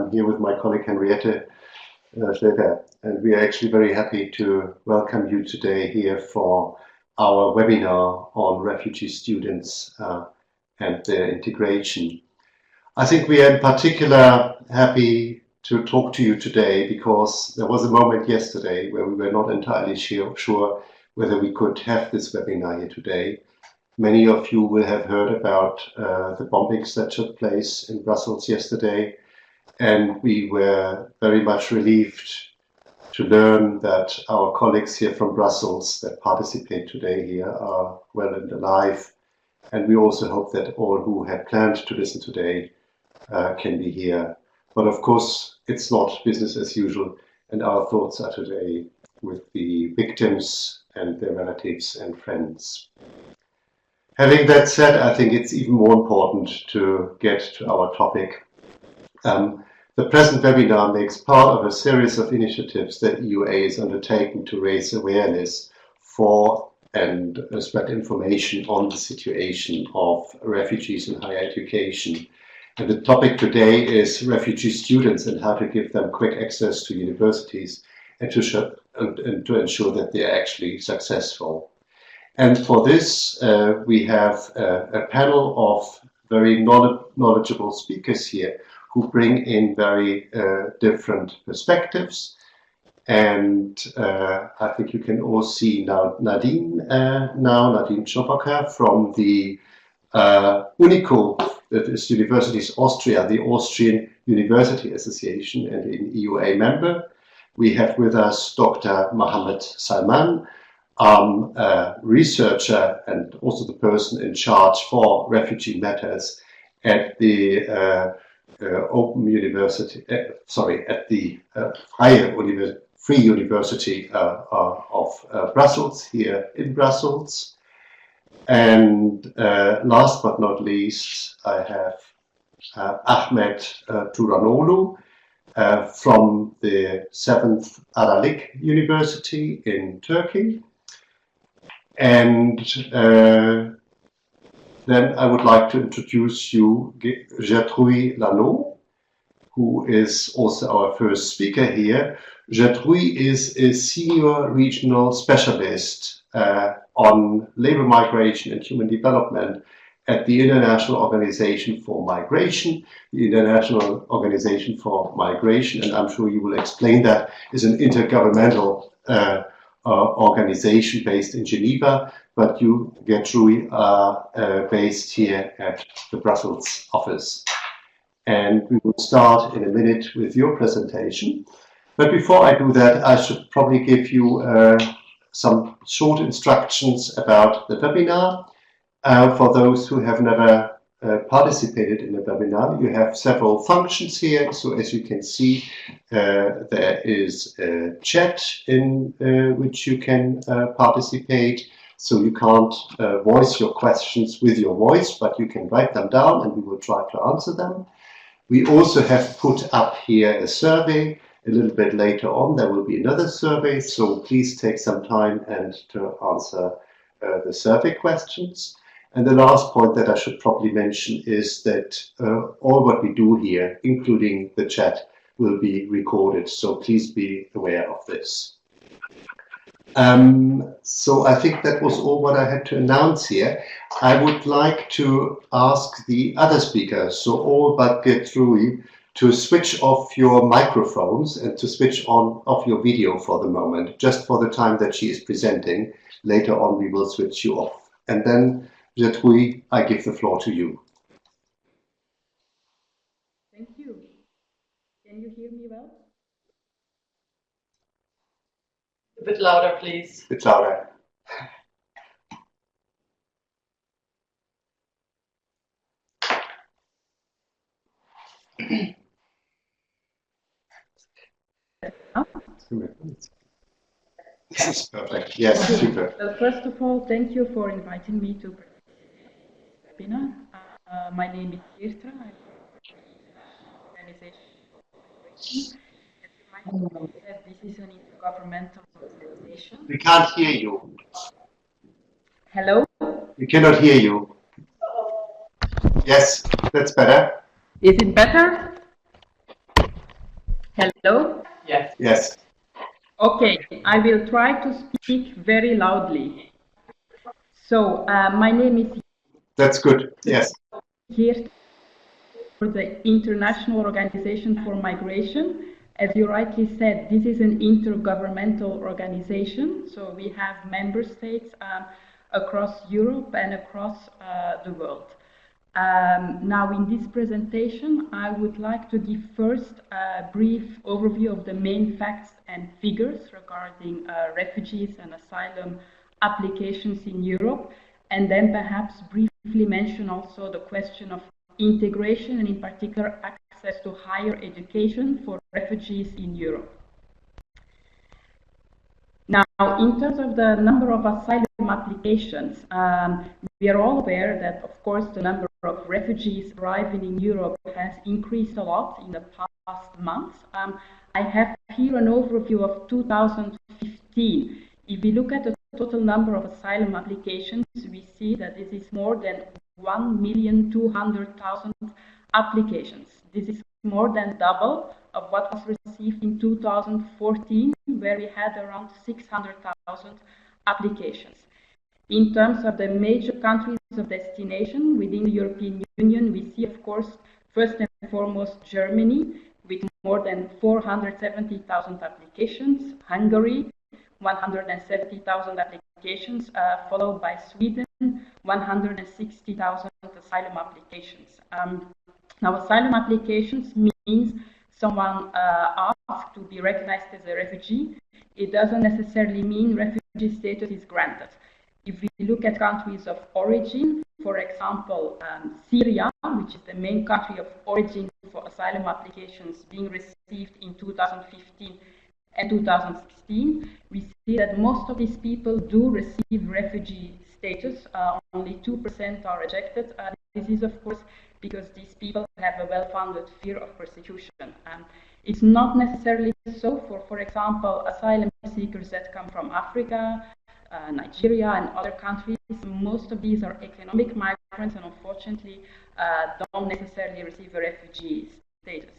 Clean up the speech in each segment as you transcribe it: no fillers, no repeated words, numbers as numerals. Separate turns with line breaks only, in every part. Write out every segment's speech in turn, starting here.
I'm here with my colleague Henriette Stoeber, and we are actually very happy to welcome you today here for our webinar on refugee students and their integration. I think we are in particular happy to talk to you today because there was a moment yesterday where we were not entirely sure whether we could have this webinar here today. Many of you will have heard about the bombings that took place in Brussels yesterday, and we were very much relieved to learn that our colleagues here from Brussels that participate today here are well and alive. And we also hope that all who had planned to listen today can be here. But of course, it's not business as usual, and our thoughts are today with the victims and their relatives and friends. Having that said, I think it's even more important to get to our topic. The present webinar makes part of a series of initiatives that EUA is undertaking to raise awareness for and spread information on the situation of refugees in higher education. And the topic today is refugee students and how to give them quick access to universities and to ensure that they are actually successful. And for this, we have a panel of very knowledgeable speakers here who bring in very different perspectives. And I think you can all see now Nadine Shovakar from the UNIKO, that is Universities Austria, the Austrian University Association, and an EUA member. We have with us Dr. Mohammad Salman, a researcher and also the person in charge for refugee matters at the Open University, at the Free University of Brussels, here in Brussels. And last but not least, I have Ahmet Turanoglu from the 7th Aralik University in Turkey. And then I would like to introduce you Geertrui Lanneau, who is also our first speaker here. Geertrui is a senior regional specialist on labor migration and human development at the International Organization for Migration. The International Organization for Migration, and I'm sure you will explain that, is an intergovernmental organization based in Geneva, but you, Geertrui, are based here at the Brussels office. And we will start in a minute with your presentation. But before I do that, I should probably give you some short instructions about the webinar. For those who have never participated in the webinar, you have several functions here. So as you can see, there is a chat in which you can participate. So you can't voice your questions with your voice, but you can write them down and we will try to answer them. We also have put up here a survey. A little bit later on, there will be another survey. So please take some time and to answer the survey questions. And the last point that I should probably mention is that all what we do here, including the chat, will be recorded. So please be aware of this. So I think that was all what I had to announce here. I would like to ask the other speakers, so all but Geertrui, to switch off your microphones and to switch on off your video for the moment, just for the time that she is presenting. Later on, we will switch you off. And then, Geertrui, I give the floor to you.
Thank you. Can you hear me well?
A bit louder, please.
A bit louder. This is perfect. Yes, super.
First of all, thank you for inviting me to this webinar. My name is Geertrui. I'm organization. As you might know, this is an intergovernmental organization.
We can't hear you.
Hello?
We cannot hear you. Yes, that's better.
Is it better? Hello?
Yes.
Yes,
Okay, I will try to speak very loudly. So, my name is
that's good. Yes.
Geertrui for the International Organization for Migration. As you rightly said, this is an intergovernmental organization, so we have member states across Europe and across the world. Now, in this presentation, I would like to give first a brief overview of the main facts and figures regarding refugees and asylum applications in Europe, and then perhaps briefly mention also the question of integration and in particular access to higher education for refugees in Europe. Now, in terms of the number of asylum applications, we are all aware that, of course, the number of refugees arriving in Europe has increased a lot in the past months. I have here an overview of 2015. If we look at the total number of asylum applications, we see that this is more than 1,200,000 applications. This is more than double of what was received in 2014, where we had around 600,000 applications. In terms of the major countries of destination within the European Union, we see, of course, first and foremost, Germany, with more than 470,000 applications, Hungary, 170,000 applications, followed by Sweden, 160,000 asylum applications. Now, asylum applications means someone asked to be recognized as a refugee. It doesn't necessarily mean refugee status is granted. If we look at countries of origin, for example, Syria, which is the main country of origin for asylum applications being received in 2015 and 2016, we see that most of these people do receive refugee status. Only 2% are rejected. This is, of course, because these people have a well-founded fear of persecution. It's not necessarily so for example, asylum seekers that come from Africa, Nigeria, and other countries. Most of these are economic migrants and unfortunately don't necessarily receive a refugee status.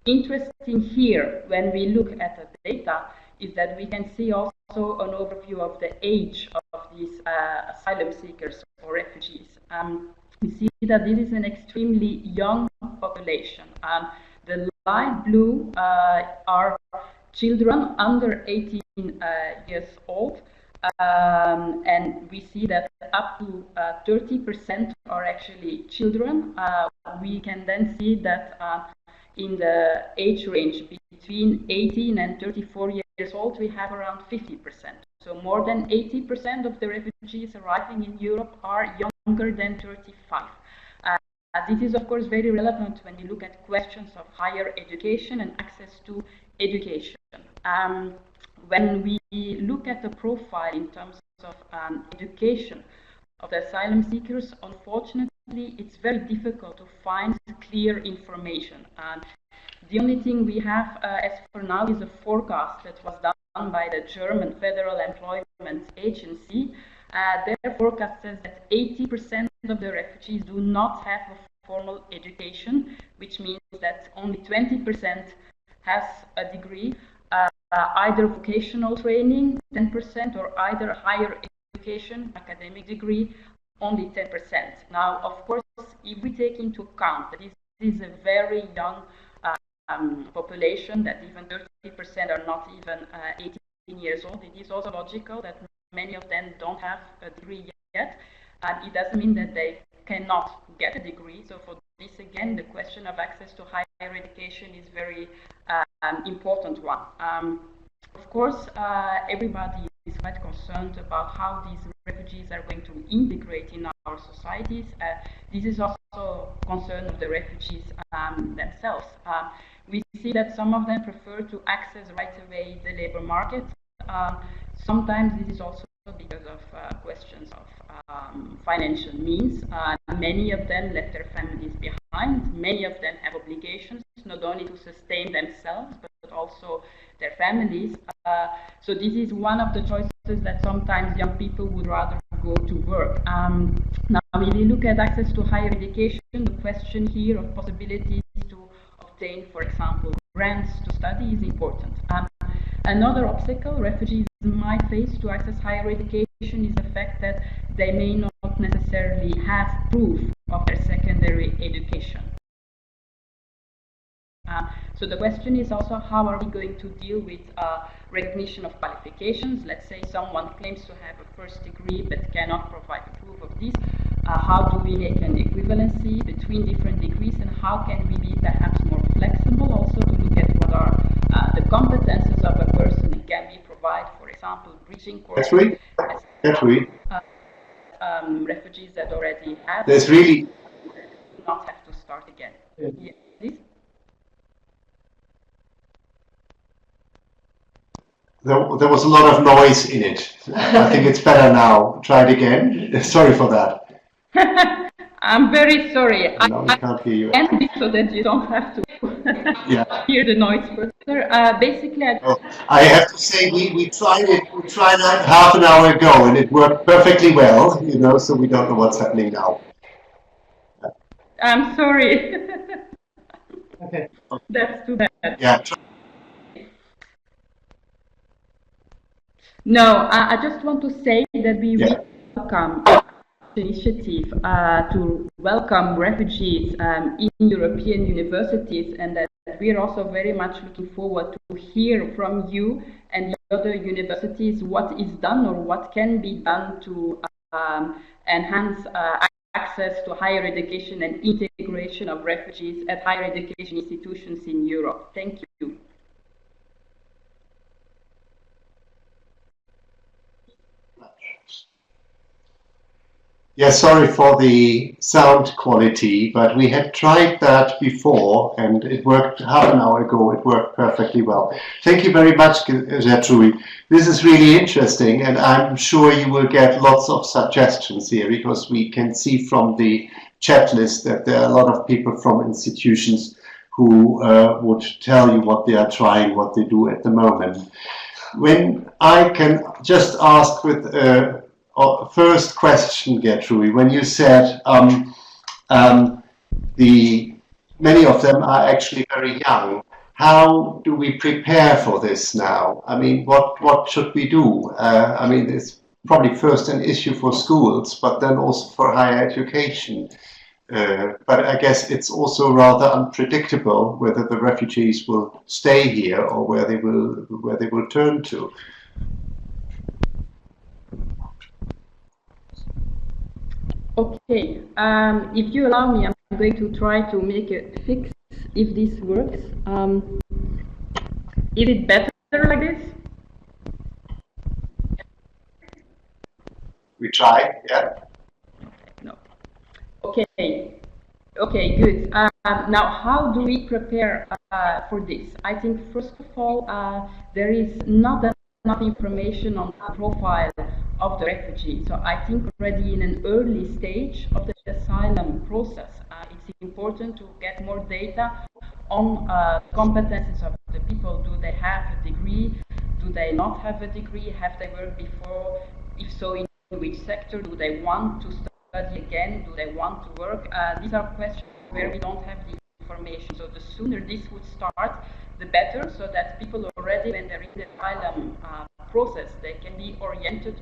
Interesting here, when we look at the data, is that we can see also an overview of the age of these asylum seekers or refugees. We see that this is an extremely young population. The light blue are children under 18 years old, and we see that up to 30% are actually children. We can then see that in the age range between 18 and 34 years old, we have around 50%. So more than 80% of the refugees arriving in Europe are younger than 35. This is, of course, very relevant when you look at questions of higher education and access to education. When we look at the profile in terms of education of the asylum seekers, unfortunately, it's very difficult to find clear information. The only thing we have as for now is a forecast that was done by the German Federal Employment Agency. Their forecast says that 80% of the refugees do not have a formal education, which means that only 20% has a degree, either vocational training, 10%, or either higher education, academic degree, only 10%. Now, of course, if we take into account that this is a very young population, that even 30% are not even 18 years old, it is also logical that many of them don't have a degree yet, and it doesn't mean that they cannot get a degree. So for this, again, the question of access to higher education is very important one. Of course, everybody is quite concerned about how these refugees are going to integrate in our societies. This is also a concern of the refugees themselves. We see that some of them prefer to access right away the labor market. Sometimes this is also because of questions of financial means. Many of them left their families behind. Many of them have obligations, not only to sustain themselves, but also their families. So this is one of the choices that sometimes young people would rather go to work. Now, if we look at access to higher education, the question here of possibilities to obtain, for example, grants to study is important. Another obstacle refugees might face to access higher education is the fact that they may not necessarily have proof of their secondary education. So the question is also, how are we going to deal with recognition of qualifications? Let's say someone claims to have a first degree but cannot provide proof of this. How do we make an equivalency between different degrees, and how can we be perhaps more flexible also to look at what are the competences of a person and can we provide, for example, bridging courses refugees that already have
There's really
not have to start again. Yeah, please.
There was a lot of noise in it. I think it's better now. Try it again. Sorry for that.
I'm very sorry.
No, we can't hear you.
And so that you don't have to hear the noise further. Basically,
I have to say we tried it. We tried that half an hour ago, and it worked perfectly well. You know, so we don't know what's happening now.
I'm sorry.
Okay.
That's too bad.
Yeah.
No, I just want to say that we really welcome the initiative to welcome refugees in European universities, and that we're also very much looking forward to hear from you and the other universities what is done or what can be done to enhance access to higher education and integration of refugees at higher education institutions in Europe. Thank you.
Yeah, sorry for the sound quality, but we had tried that before and it worked half an hour ago. It worked perfectly well. Thank you very much, Geertrui. This is really interesting, and I'm sure you will get lots of suggestions here, because we can see from the chat list that there are a lot of people from institutions who would tell you what they are trying, what they do at the moment. When I can just ask with first question, Geertrui, when you said many of them are actually very young, how do we prepare for this now? I mean, what should we do? I mean, it's probably first an issue for schools, but then also for higher education. But I guess it's also rather unpredictable whether the refugees will stay here or where they will turn to.
Okay, if you allow me, I'm going to try to make a fix if this works. Is it better like this?
We try, yeah.
No. Okay. Okay, good. Now, how do we prepare for this? I think, first of all, there is not enough information on the profile of the refugee. So I think already in an early stage of the asylum process, it's important to get more data on competences of the people. Do they have a degree? Do they not have a degree? Have they worked before? If so, in which sector? Do they want to study again? Do they want to work? These are questions where we don't have the information. So the sooner this would start, the better, so that people already, when they're in the asylum process, they can be oriented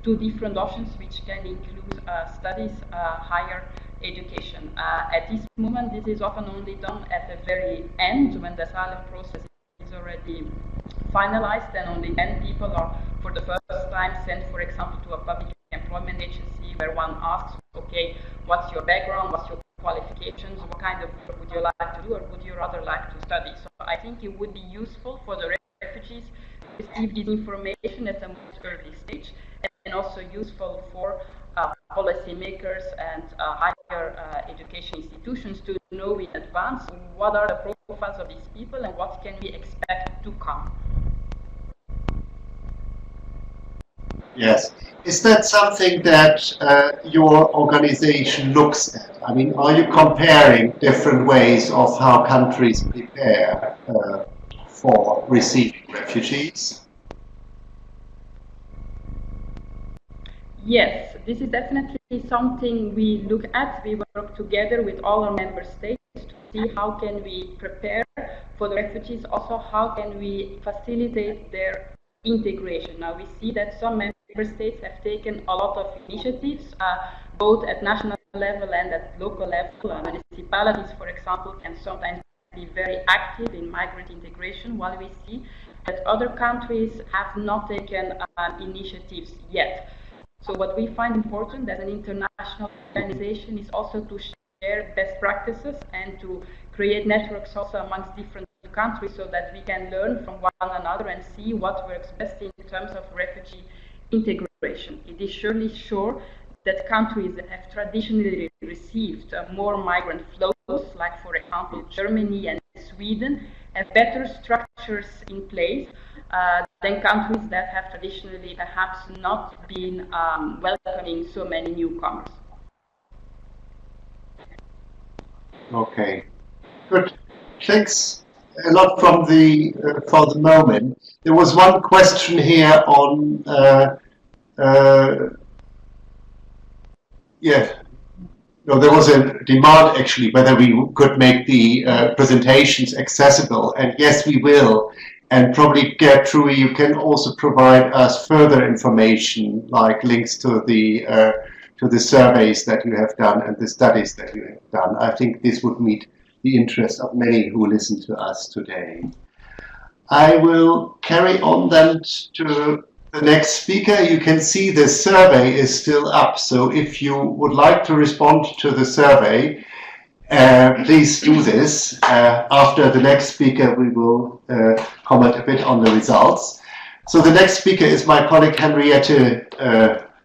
to different options, which can include studies, higher education. At this moment, this is often only done at the very end, when the asylum process is already finalized, and only then people are, for the first time, sent, for example, to a public employment agency, where one asks, okay, what's your background, what's your qualifications, what kind of work would you like to do, or would you rather like to study? So I think it would be useful for the refugees to receive this information at a much early stage, and also useful for policymakers and higher education institutions to know in advance what are the profiles of these people and what can we expect to come.
Yes. Is that something that your organization looks at? I mean, are you comparing different ways of how countries prepare for receiving refugees?
Yes, this is definitely something we look at. We work together with all our member states to see how can we prepare for the refugees, also how can we facilitate their integration. Now we see that some member states have taken a lot of initiatives, both at national level and at local level. Municipalities, for example, can sometimes be very active in migrant integration, while we see that other countries have not taken initiatives yet. So what we find important as an international organization is also to share best practices and to create networks also amongst different countries so that we can learn from one another and see what works best in terms of refugee integration. It is surely sure that countries that have traditionally received more migrant flows, like for example Germany and Sweden, have better structures in place than countries that have traditionally perhaps not been welcoming so many newcomers.
Okay, good. Thanks a lot from the for the moment. There was one question here on no, there was a demand actually whether we could make the presentations accessible, and yes, we will. And probably, Geertrui, you can also provide us further information, like links to the surveys that you have done and the studies that you have done. I think this would meet the interest of many who listen to us today. I will carry on then to the next speaker. You can see the survey is still up, so if you would like to respond to the survey, please do this. After the next speaker, we will comment a bit on the results. So the next speaker is my colleague Henriette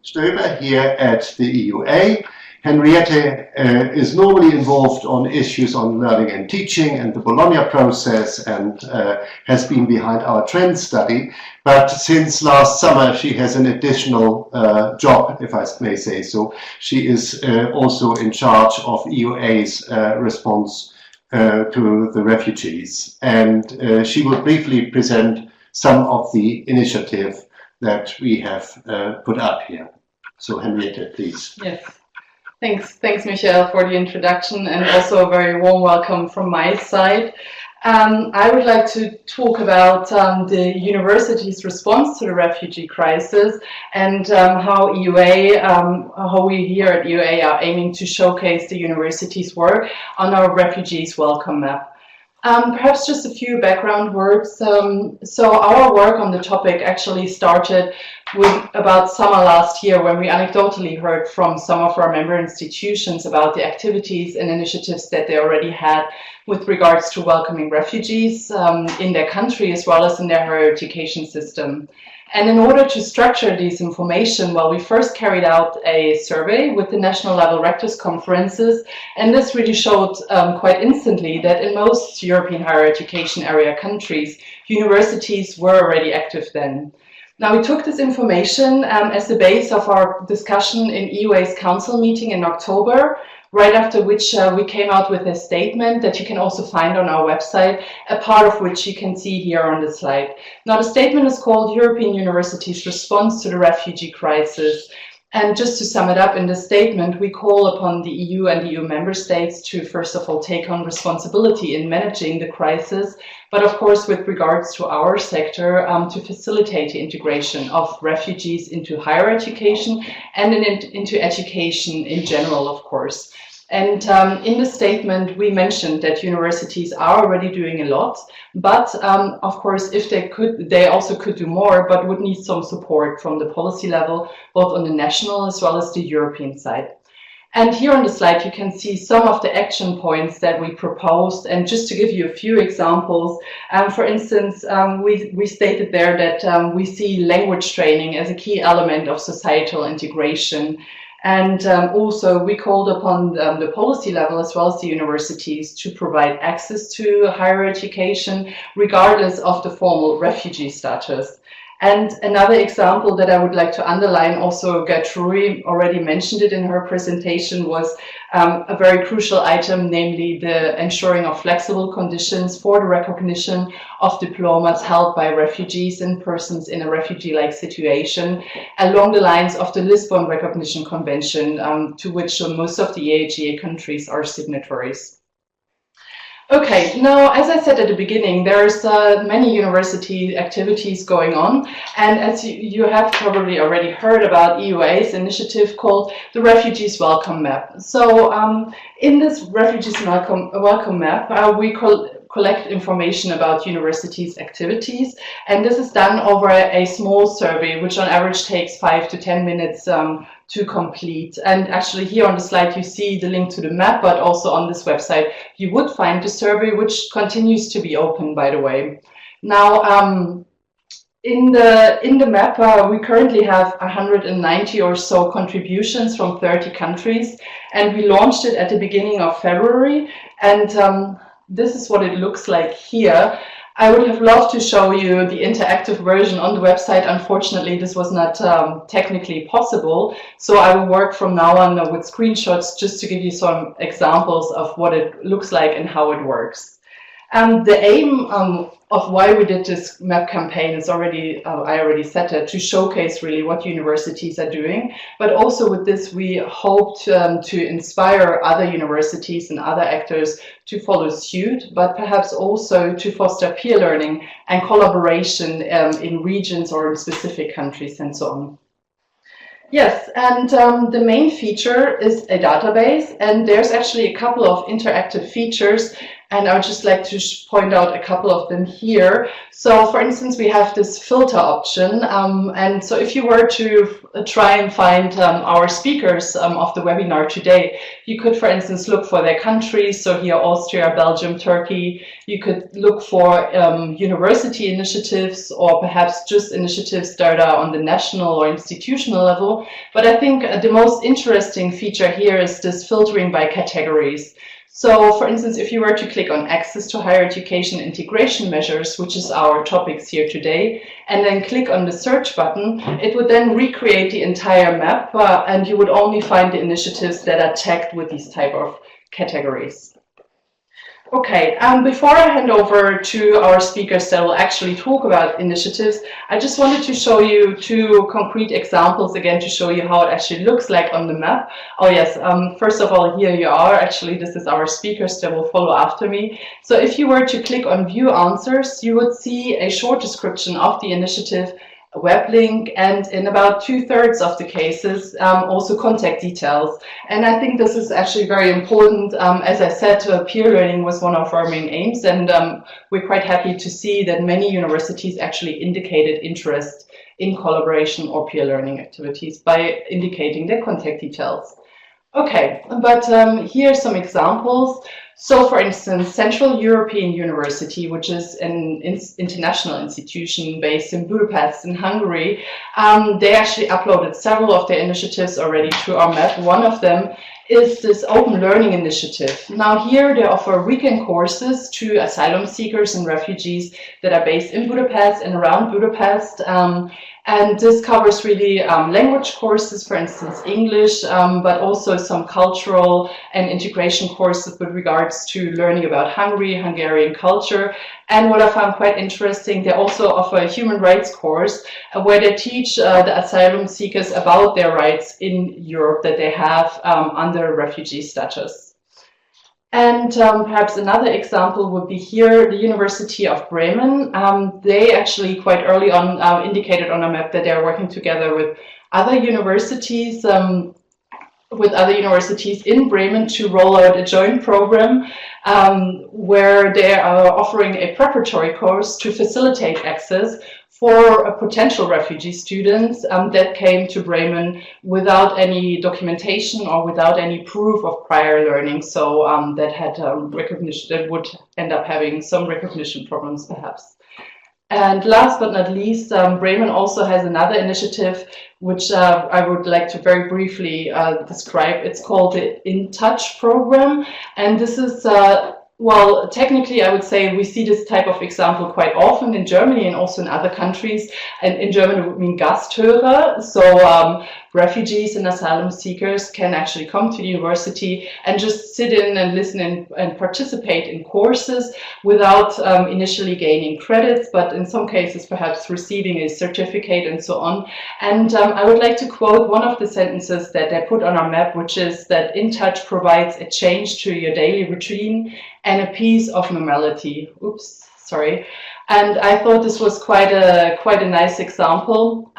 Stoeber here at the EUA. Henriette is normally involved on issues on learning and teaching and the Bologna process, and has been behind our trend study. But since last summer, she has an additional job, if I may say so. She is also in charge of EUA's response to the refugees. And she will briefly present some of the initiative that we have put up here. So Henriette, please.
Yes. Thanks, Michael, for the introduction, and also a very warm welcome from my side. I would like to talk about the university's response to the refugee crisis and how we here at EUA are aiming to showcase the university's work on our refugees welcome map. Perhaps just a few background words. So our work on the topic actually started with about summer last year, when we anecdotally heard from some of our member institutions about the activities and initiatives that they already had with regards to welcoming refugees in their country as well as in their higher education system. And in order to structure this information, well, we first carried out a survey with the national level rectors conferences, and this really showed quite instantly that in most European higher education area countries, universities were already active then. Now, we took this information as the base of our discussion in EUA's council meeting in October, right after which we came out with a statement that you can also find on our website, a part of which you can see here on the slide. Now, the statement is called European Universities' Response to the Refugee Crisis. And just to sum it up, in the statement, we call upon the EU and EU member states to, first of all, take on responsibility in managing the crisis, but of course, with regards to our sector, to facilitate the integration of refugees into higher education and into education in general, of course. And in the statement, we mentioned that universities are already doing a lot, but of course, if they could, they also could do more, but would need some support from the policy level, both on the national as well as the European side. And here on the slide, you can see some of the action points that we proposed. And just to give you a few examples, for instance, we stated there that we see language training as a key element of societal integration. And also we called upon the policy level as well as the universities to provide access to higher education regardless of the formal refugee status. And another example that I would like to underline, also Geertrui already mentioned it in her presentation, was a very crucial item, namely the ensuring of flexible conditions for the recognition of diplomas held by refugees and persons in a refugee-like situation, along the lines of the Lisbon Recognition Convention, to which most of the EAGA countries are signatories. Okay, now, as I said at the beginning, there's many university activities going on, and as you have probably already heard about EUA's initiative called the Refugees Welcome Map. So in this Refugees Welcome Map, we collect information about universities' activities, and this is done over a small survey, which on average takes 5 to 10 minutes to complete. And actually here on the slide you see the link to the map, but also on this website you would find the survey, which continues to be open, by the way. Now in the map we currently have 190 or so contributions from 30 countries, and we launched it at the beginning of February, and this is what it looks like here. I would have loved to show you the interactive version on the website. Unfortunately, this was not technically possible. So I will work from now on with screenshots just to give you some examples of what it looks like and how it works. The aim of why we did this map campaign is already, I already said it, to showcase really what universities are doing. But also with this, we hope to inspire other universities and other actors to follow suit, but perhaps also to foster peer learning and collaboration in regions or in specific countries and so on. Yes, and the main feature is a database, and there's actually a couple of interactive features, and I would just like to point out a couple of them here. So for instance, we have this filter option, and so if you were to try and find our speakers of the webinar today, you could, for instance, look for their countries. So here, Austria, Belgium, Turkey. You could look for university initiatives, or perhaps just initiatives that are on the national or institutional level. But I think the most interesting feature here is this filtering by categories. So, for instance, if you were to click on access to higher education integration measures, which is our topics here today, and then click on the search button, it would then recreate the entire map, and you would only find the initiatives that are tagged with these type of categories. Okay, before I hand over to our speakers that will actually talk about initiatives, I just wanted to show you two concrete examples again to show you how it actually looks like on the map. Oh yes, first of all, here you are. Actually, this is our speakers that will follow after me. So if you were to click on View Answers, you would see a short description of the initiative, a web link, and in about 2/3 of the cases also contact details. And I think this is actually very important. As I said, peer learning was one of our main aims, and we're quite happy to see that many universities actually indicated interest in collaboration or peer learning activities by indicating their contact details. Okay, but here are some examples. So, for instance, Central European University, which is an international institution based in Budapest in Hungary, they actually uploaded several of their initiatives already to our map. One of them is this Open Learning Initiative. Now here they offer weekend courses to asylum seekers and refugees that are based in Budapest and around Budapest. And this covers really language courses, for instance, English, but also some cultural and integration courses with regards to learning about Hungary, Hungarian culture. And what I found quite interesting, they also offer a human rights course where they teach the asylum seekers about their rights in Europe that they have under refugee status. And perhaps another example would be here, the University of Bremen. They actually quite early on indicated on a map that they are working together with other universities in Bremen to roll out a joint program where they are offering a preparatory course to facilitate access for potential refugee students that came to Bremen without any documentation or without any proof of prior learning, so that had recognition, that would end up having some recognition problems perhaps. And last but not least, Bremen also has another initiative which I would like to very briefly describe. It's called the InTouch Program, and this is well, technically, I would say we see this type of example quite often in Germany and also in other countries. And in German, it would mean Gasthörer. So refugees and asylum seekers can actually come to the university and just sit in and listen and participate in courses without initially gaining credits, but in some cases perhaps receiving a certificate and so on. And I would like to quote one of the sentences that they put on our map, which is that InTouch provides a change to your daily routine and a piece of normality. Oops, sorry. And I thought this was quite a nice example,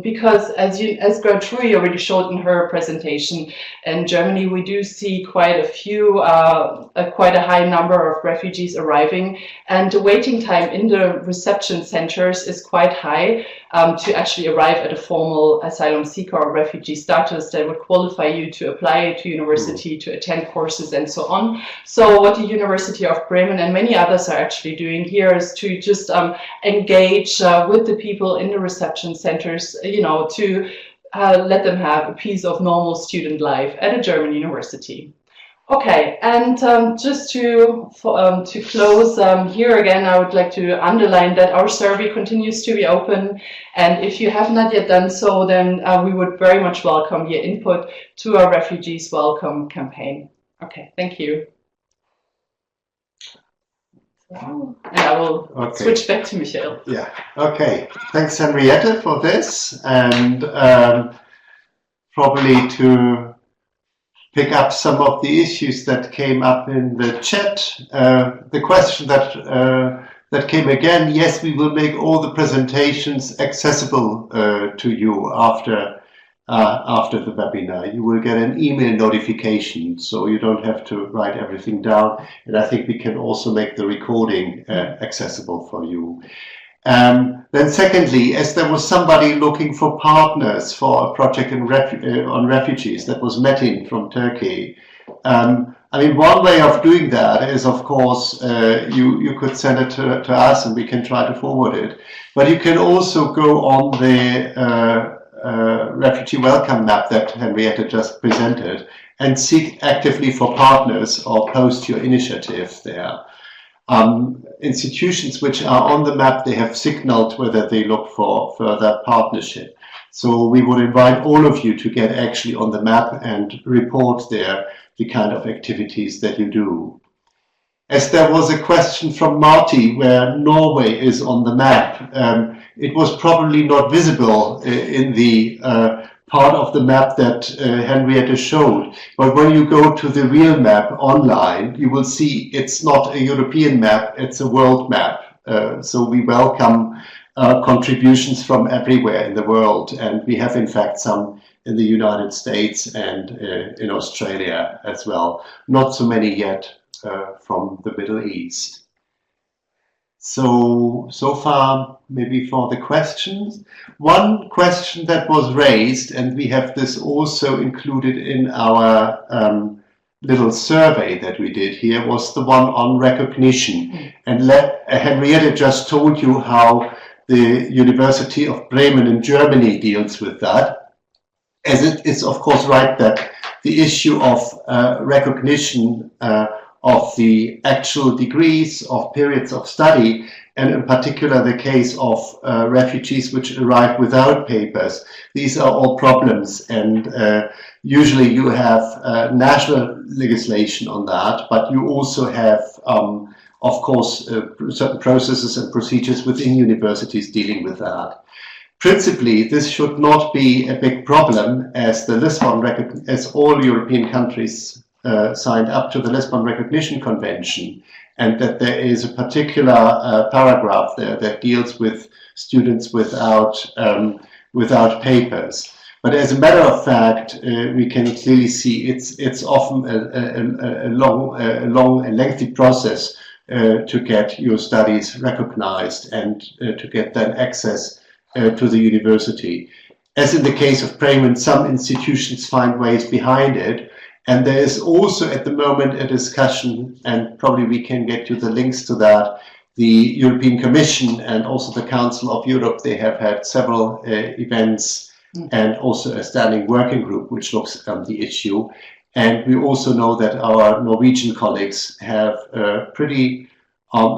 because as Geertrui already showed in her presentation, in Germany we do see quite a few, quite a high number of refugees arriving, and the waiting time in the reception centers is quite high to actually arrive at a formal asylum seeker or refugee status that would qualify you to apply to university, to attend courses and so on. So what the University of Bremen and many others are actually doing here is to just engage with the people in the reception centers, to let them have a piece of normal student life at a German university. Okay, and just to close here again, I would like to underline that our survey continues to be open, and if you have not yet done so, then we would very much welcome your input to our Refugees Welcome campaign. Okay, thank you. And I will switch back to Michael.
Yeah, okay. Thanks, Henriette, for this, and probably to pick up some of the issues that came up in the chat. The question that came again, yes, we will make all the presentations accessible to you after the webinar. You will get an email notification, so you don't have to write everything down. And I think we can also make the recording accessible for you. Then secondly, as there was somebody looking for partners for a project on refugees, that was Metin from Turkey. I mean, one way of doing that is, of course, you could send it to us and we can try to forward it. But you can also go on the refugee welcome map that Henriette just presented and seek actively for partners or post your initiative there. Institutions which are on the map, they have signaled whether they look for further partnership. So we would invite all of you to get actually on the map and report there the kind of activities that you do. As there was a question from Marty where Norway is on the map, it was probably not visible in the part of the map that Henriette showed. But when you go to the real map online, you will see it's not a European map, it's a world map. So we welcome contributions from everywhere in the world. And we have, in fact, some in the United States and in Australia as well. Not so many yet from the Middle East. So far, maybe for the questions. One question that was raised, and we have this also included in our little survey that we did here, was the one on recognition. And Henriette just told you how the University of Bremen in Germany deals with that. As it is, of course, right that the issue of recognition of the actual degrees, of periods of study, and in particular the case of refugees which arrive without papers. These are all problems, and usually you have national legislation on that, but you also have, of course, certain processes and procedures within universities dealing with that. Principally, this should not be a big problem, as the Lisbon as all European countries signed up to the Lisbon Recognition Convention, and that there is a particular paragraph there that deals with students without papers. But as a matter of fact, we can clearly see it's often a long and lengthy process to get your studies recognized and to get then access to the university. As in the case of Bremen, some institutions find ways behind it. And there is also at the moment a discussion, and probably we can get you the links to that. The European Commission and also the Council of Europe, they have had several events and also a standing working group which looks at the issue. And we also know that our Norwegian colleagues have a pretty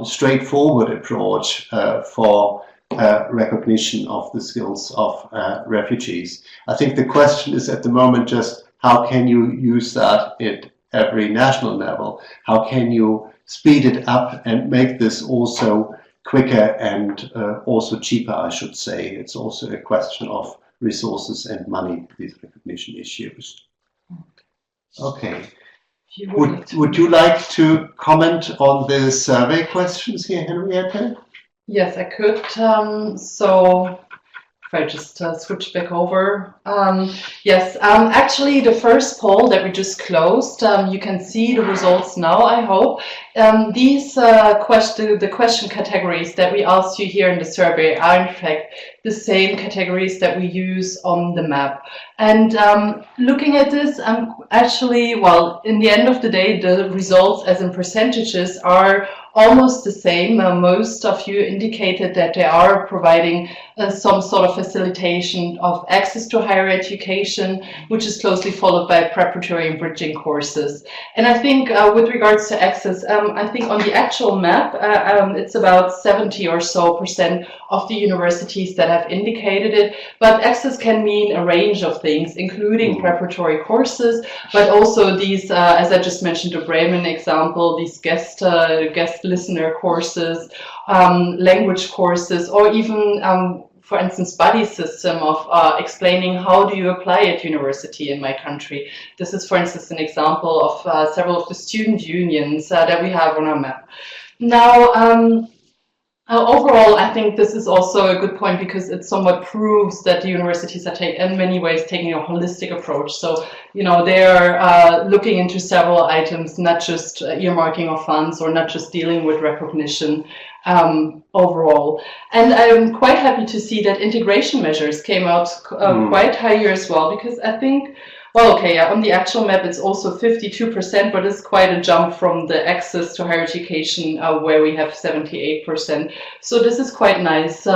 straightforward approach for recognition of the skills of refugees. I think the question is at the moment just how can you use that at every national level? How can you speed it up and make this also quicker and also cheaper, I should say. It's also a question of resources and money, these recognition issues. Okay. Would you like to comment on the survey questions here, Henriette?
Yes, I could. So if I just switch back over. Yes, actually the first poll that we just closed, you can see the results now, I hope. These the question categories that we asked you here in the survey are in fact the same categories that we use on the map. And looking at this, actually, well, in the end of the day, the results as in percentages are almost the same. Most of you indicated that they are providing some sort of facilitation of access to higher education, which is closely followed by preparatory and bridging courses. And I think with regards to access, I think on the actual map, it's about 70% or so of the universities that have indicated it. But access can mean a range of things, including preparatory courses, but also these, as I just mentioned, the Bremen example, these guest listener courses, language courses, or even, for instance, buddy system of explaining how do you apply at university in my country. This is, for instance, an example of several of the student unions that we have on our map. Now, overall, I think this is also a good point because it somewhat proves that the universities are in many ways taking a holistic approach. So, you know, they're looking into several items, not just earmarking of funds or not just dealing with recognition overall. And I'm quite happy to see that integration measures came out quite high here as well, because I think, well, okay, on the actual map, it's also 52%, but it's quite a jump from the access to higher education, where we have 78%. So this is quite nice.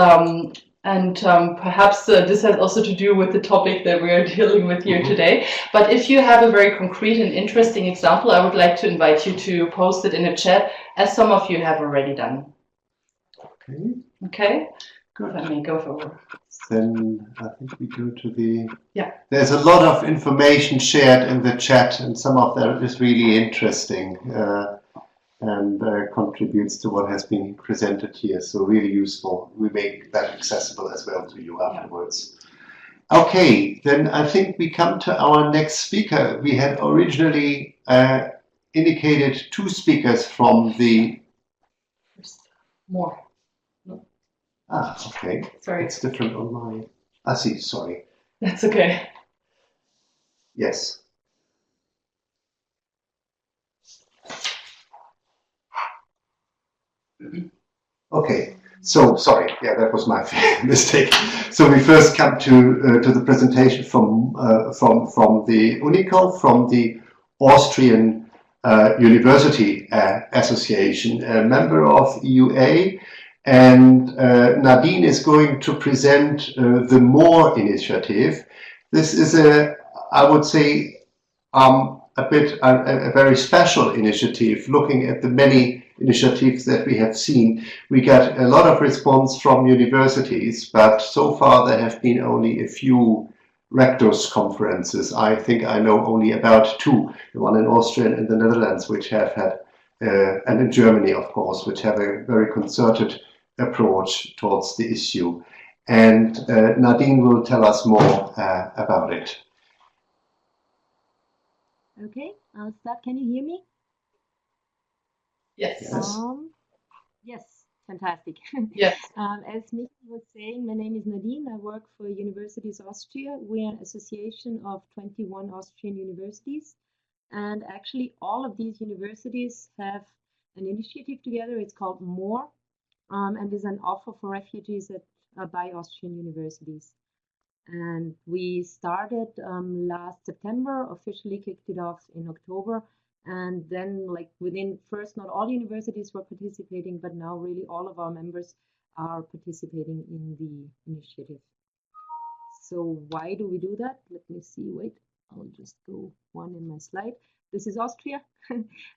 And perhaps this has also to do with the topic that we are dealing with here today. But if you have a very concrete and interesting example, I would like to invite you to post it in a chat, as some of you have already done.
Okay.
Okay.
Good.
Let me go forward.
Then I think we go to the...
Yeah.
There's a lot of information shared in the chat, and some of that is really interesting and contributes to what has been presented here. So really useful. We make that accessible as well to you afterwards. Okay, then I think we come to our next speaker. We had originally indicated 2 speakers from the...
More.
Ah, okay.
Sorry.
It's different on my... I see, sorry.
That's okay.
Yes. Okay, so sorry, yeah, that was my mistake. So we first come to the presentation from the UNIKO, from the Austrian University Association, a member of EUA, and Nadine is going to present the MORE initiative. This is I would say, a very special initiative, looking at the many initiatives that we have seen. We get a lot of response from universities, but so far there have been only a few rectors conferences. I think I know only about 2, the one in Austria and in the Netherlands, which have had, and in Germany, of course, which have a very concerted approach towards the issue. And Nadine will tell us more about it.
Okay, I'll start. Can you hear me?
Yes.
Yes, fantastic.
Yes.
As Michi was saying, my name is Nadine. I work for Universities Austria. We are an association of 21 Austrian universities. And actually, all of these universities have an initiative together. It's called MORE, and is an offer for refugees by Austrian universities. And we started last September, officially kicked it off in October. And then, like, within first, not all universities were participating, but now really all of our members are participating in the initiative. So why do we do that? Let me see, wait, I'll just go one in my slide. This is Austria.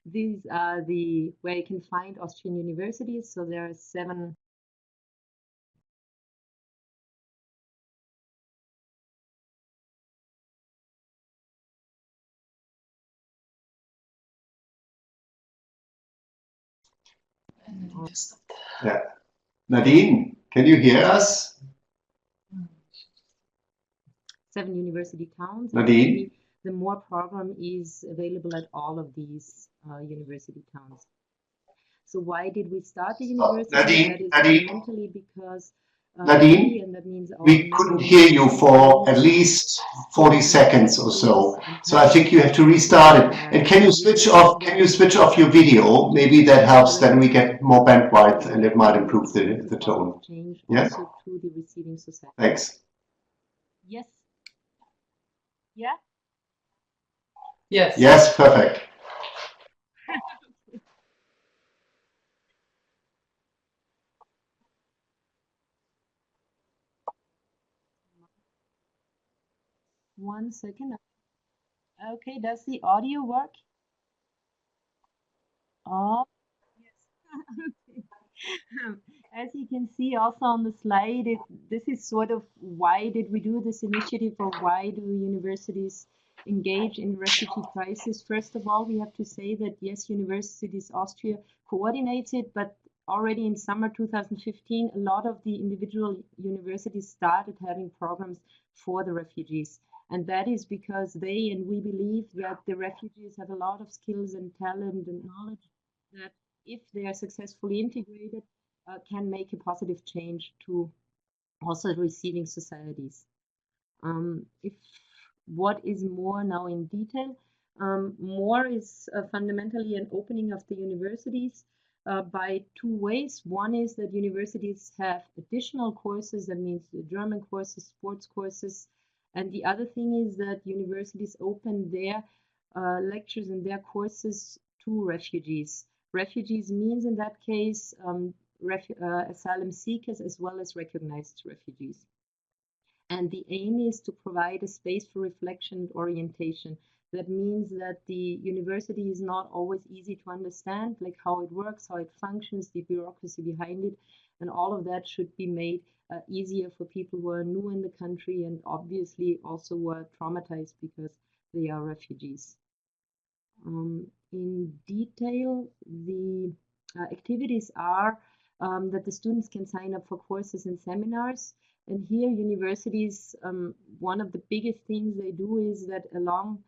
These are where you can find Austrian universities. So there are 7.
Yeah. Nadine, can you hear us?
7 university towns.
Nadine?
the more program is available at all of these university towns. So why did we start the university? That is fundamentally because
Nadine,
and that means
we couldn't hear you for at least 40 seconds or so. So I think you have to restart it. And can you switch off your video? Maybe that helps, then we get more bandwidth and it might improve the tone. Yeah?
To the receiving society.
Thanks.
Yes. Yeah?
Yes.
Yes, perfect.
One second. Okay, does the audio work? Oh, yes. As you can see also on the slide, this is sort of why did we do this initiative, or why do universities engage in refugee crisis? First of all, we have to say that yes, Universities Austria coordinates it, but already in summer 2015, a lot of the individual universities started having programs for the refugees. And that is because they and we believe that the refugees have a lot of skills and talent and knowledge that, if they are successfully integrated, can make a positive change to also receiving societies. If what is more now in detail, more is fundamentally an opening of the universities by two ways. One is that universities have additional courses, that means the German courses, sports courses, and the other thing is that universities open their lectures and their courses to refugees. Refugees means in that case asylum seekers as well as recognized refugees. And the aim is to provide a space for reflection and orientation. That means that the university is not always easy to understand, like how it works, how it functions, the bureaucracy behind it, and all of that should be made easier for people who are new in the country and obviously also were traumatized because they are refugees. In detail, the activities are that the students can sign up for courses and seminars. And here universities, one of the biggest things they do is that along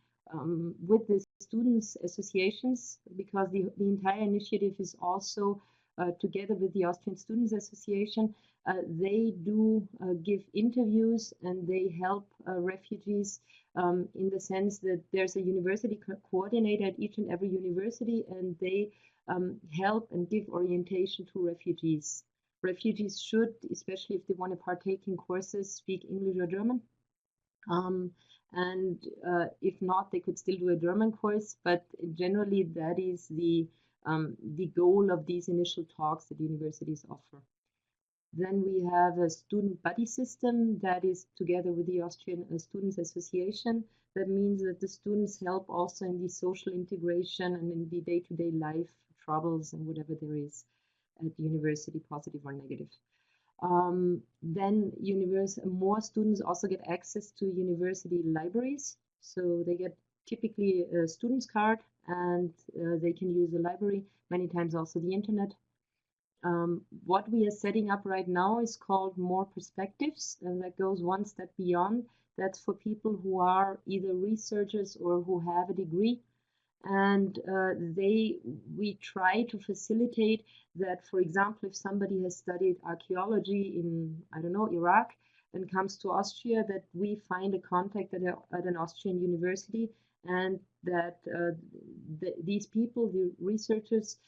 with the students associations, because the entire initiative is also together with the Austrian Students Association, they do give interviews and they help refugees in the sense that there's a university coordinator at each and every university, and they help and give orientation to refugees. Refugees should, especially if they want to partake in courses, speak English or German. And if not, they could still do a German course, but generally that is the goal of these initial talks that universities offer. Then we have a student buddy system that is together with the Austrian Students Association. That means that the students help also in the social integration and in the day-to-day life troubles and whatever there is at the university, positive or negative. Then more students also get access to university libraries. So they get typically a student's card and they can use the library, many times also the internet. What we are setting up right now is called More Perspectives, and that goes one step beyond. That's for people who are either researchers or who have a degree. And we try to facilitate that, for example, if somebody has studied archaeology in, I don't know, Iraq, and comes to Austria, that we find a contact at an Austrian university, and that these people, the researchers,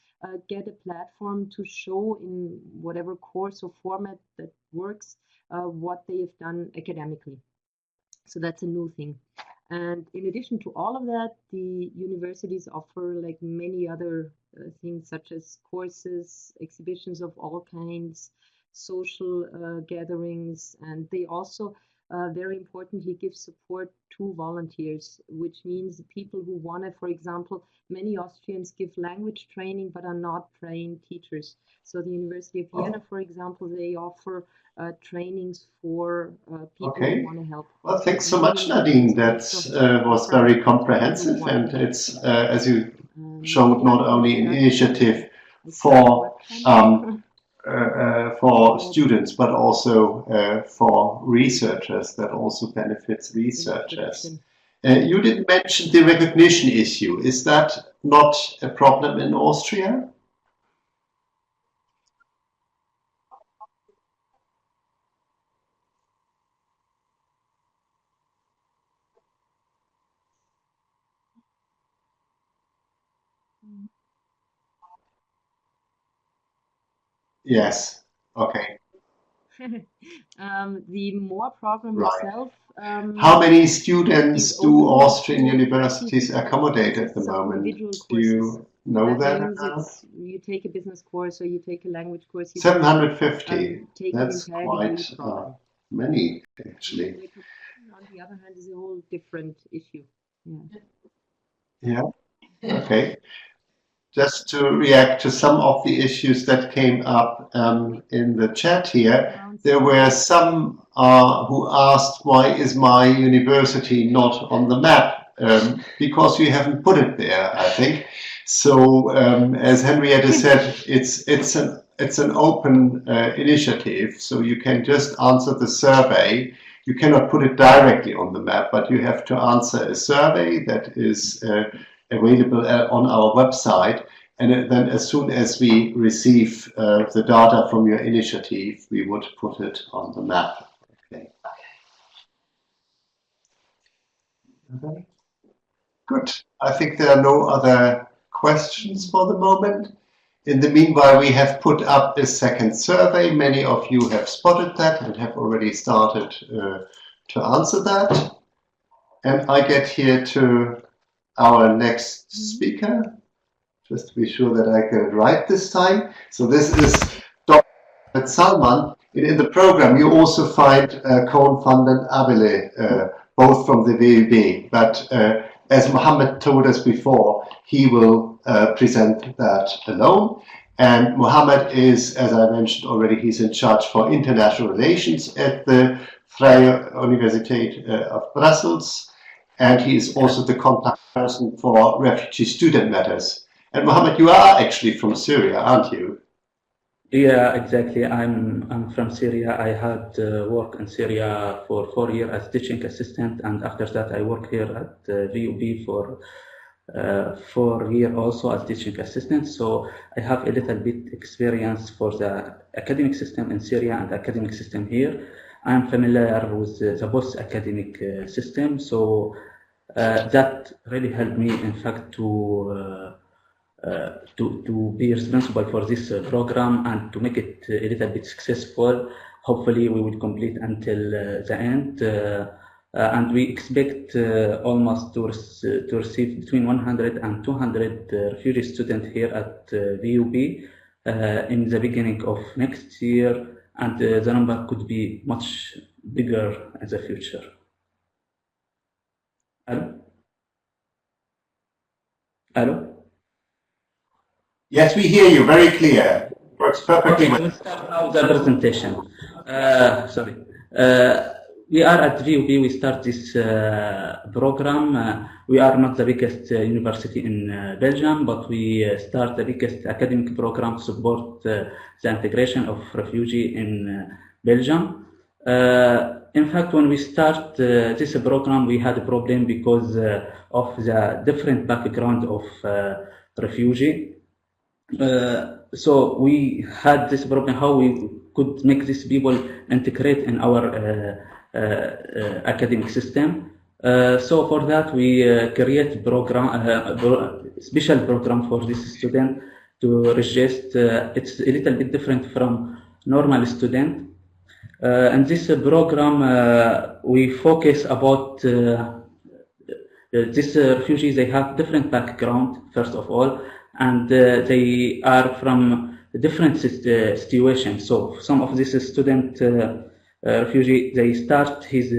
get a platform to show in whatever course or format that works what they have done academically. So that's a new thing. And in addition to all of that, the universities offer like many other things such as courses, exhibitions of all kinds, social gatherings, and they also very importantly give support to volunteers, which means people who want to, for example, many Austrians give language training but are not trained teachers. So the University of Vienna, for example, they offer trainings for people who want to help.
Well, thanks so much, Nadine. That was very comprehensive, and it's, as you showed, not only an initiative for students, but also for researchers, that also benefits researchers. You didn't mention the recognition issue. Is that not a problem in Austria? Yes. Okay.
The more problem
Right.
itself.
How many students
is
do
only
Austrian
for
universities
people
accommodate at the
some
moment?
individual
Do
courses.
you know
That
that?
means it's, you take a business course or you take a language course. You
750.
take
That's
the entire
quite
degree program.
many, actually.
On the other hand, is a whole different issue.
Yeah. Okay. Just to react to some of the issues that came up in the chat here, there were some who asked, why is my university not on the map? Because you haven't put it there, I think. So as Henriette said, it's an open initiative, so you can just answer the survey. You cannot put it directly on the map, but you have to answer a survey that is available on our website, and then as soon as we receive the data from your initiative, we would put it on the map. Okay. Okay. Good. I think there are no other questions for the moment. In the meanwhile, we have put up a second survey. Many of you have spotted that and have already started to answer that. And I get here to our next speaker, just to be sure that I get it right this time. So this is Dr. Salman. In the program, you also find Koen and Abeele, both from the VUB. But as Mohammad told us before, he will present that alone. And Mohammad is, as I mentioned already, he's in charge for international relations at the Vrije Universiteit of Brussels. And he is also the contact person for refugee student matters. And Mohammad, you are actually from Syria, aren't you?
Yeah, exactly. I'm from Syria. I had worked in Syria for 4 years as teaching assistant, and after that I worked here at VUB for 4 years also as teaching assistant. So I have a little bit experience for the academic system in Syria and academic system here. I'm familiar with the post-academic system, so that really helped me, in fact, to be responsible for this program and to make it a little bit successful. Hopefully, we will complete until the end, and we expect almost to receive between 100 and 200 refugee students here at VUB in the beginning of next year. And the number could be much bigger in the future. Hello? Hello?
Yes, we hear you very clear. Works perfectly well.
We'll start now the presentation. Sorry. We are at VUB. We start this program. We are not the biggest university in Belgium, but we start the biggest academic program to support the integration of refugees in Belgium. In fact, when we start this program, we had a problem because of the different background of refugee. So we had this problem how we could make these people integrate in our academic system. So for that we create special program for this student to register. It's a little bit different from normal student. In this program we focus about these refugees. They have different background, first of all, and they are from different situations. So some of these student refugee, they start his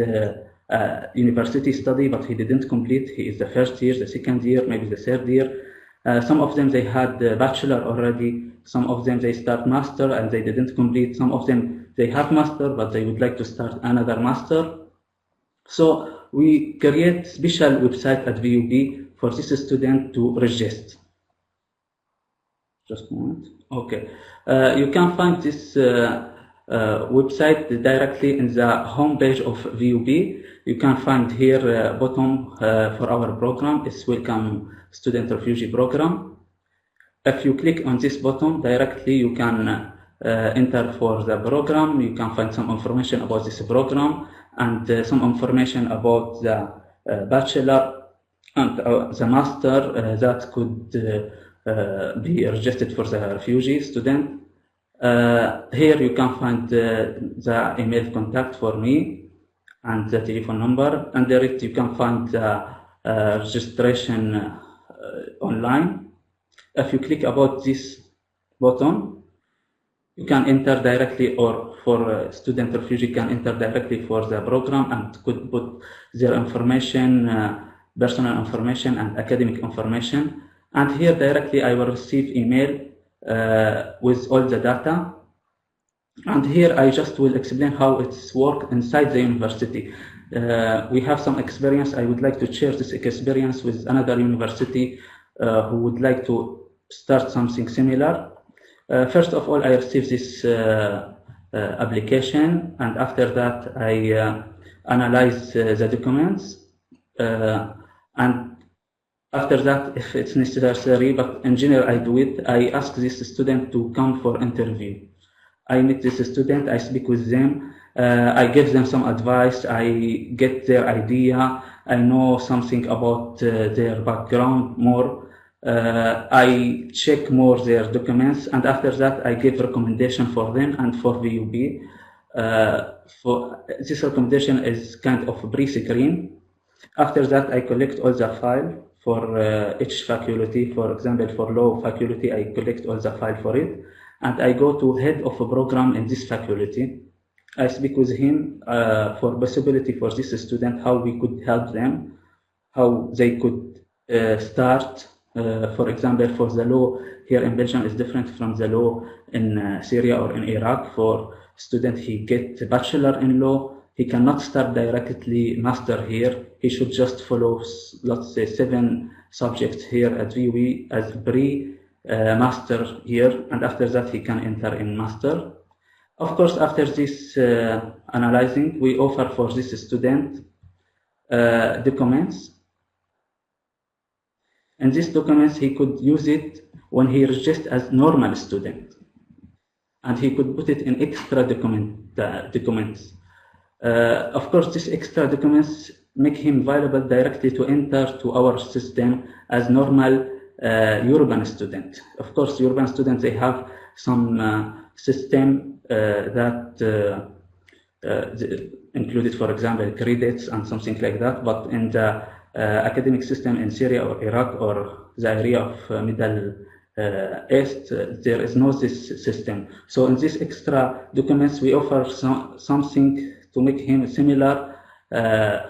university study, but he didn't complete. He is the first year, the second year, maybe the third year. Some of them, they had the bachelor already. Some of them, they start master and they didn't complete. Some of them, they have master, but they would like to start another master. So we create special website at VUB for this student to register. Just a moment. Okay. You can find this website directly in the homepage of VUB. You can find here bottom for our program. It's Welcome Student Refugee Program. If you click on this button directly, you can enter for the program. You can find some information about this program and some information about the bachelor and the master that could be registered for the refugee student. Here you can find the email contact for me and the telephone number, and direct you can find the registration online. If you click about this button, you can enter directly, or for student refugee can enter directly for the program and could put their information, personal information and academic information. And here directly I will receive email with all the data. And here I just will explain how it's work inside the university. We have some experience. I would like to share this experience with another university who would like to start something similar. First of all, I received this application, and after that I analyze the documents, and after that, if it's necessary, but in general I do it, I ask this student to come for interview. I meet this student, I speak with them, I give them some advice, I get their idea, I know something about their background more. I check more their documents, and after that I give recommendation for them and for VUB. For this recommendation is kind of pre-screen. After that I collect all the file for each faculty. For example, for law faculty I collect all the file for it, and I go to head of a program in this faculty. I speak with him for possibility for this student, how we could help them, how they could start. For example, for the law here in Belgium is different from the law in Syria or in Iraq. For student, he get a bachelor in law. He cannot start directly master here. He should just follow, let's say, 7 subjects here at VUB as pre-master here, and after that he can enter in master. Of course, after this analyzing, we offer for this student documents. And these documents, he could use it when he registers as normal student, and he could put it in extra documents. Of course, these extra documents make him viable directly to enter to our system as normal European student. Of course, European students, they have some system that included, for example, credits and something like that, but in the academic system in Syria or Iraq or the area of Middle East, there is no this system. So in these extra documents, we offer something to make him similar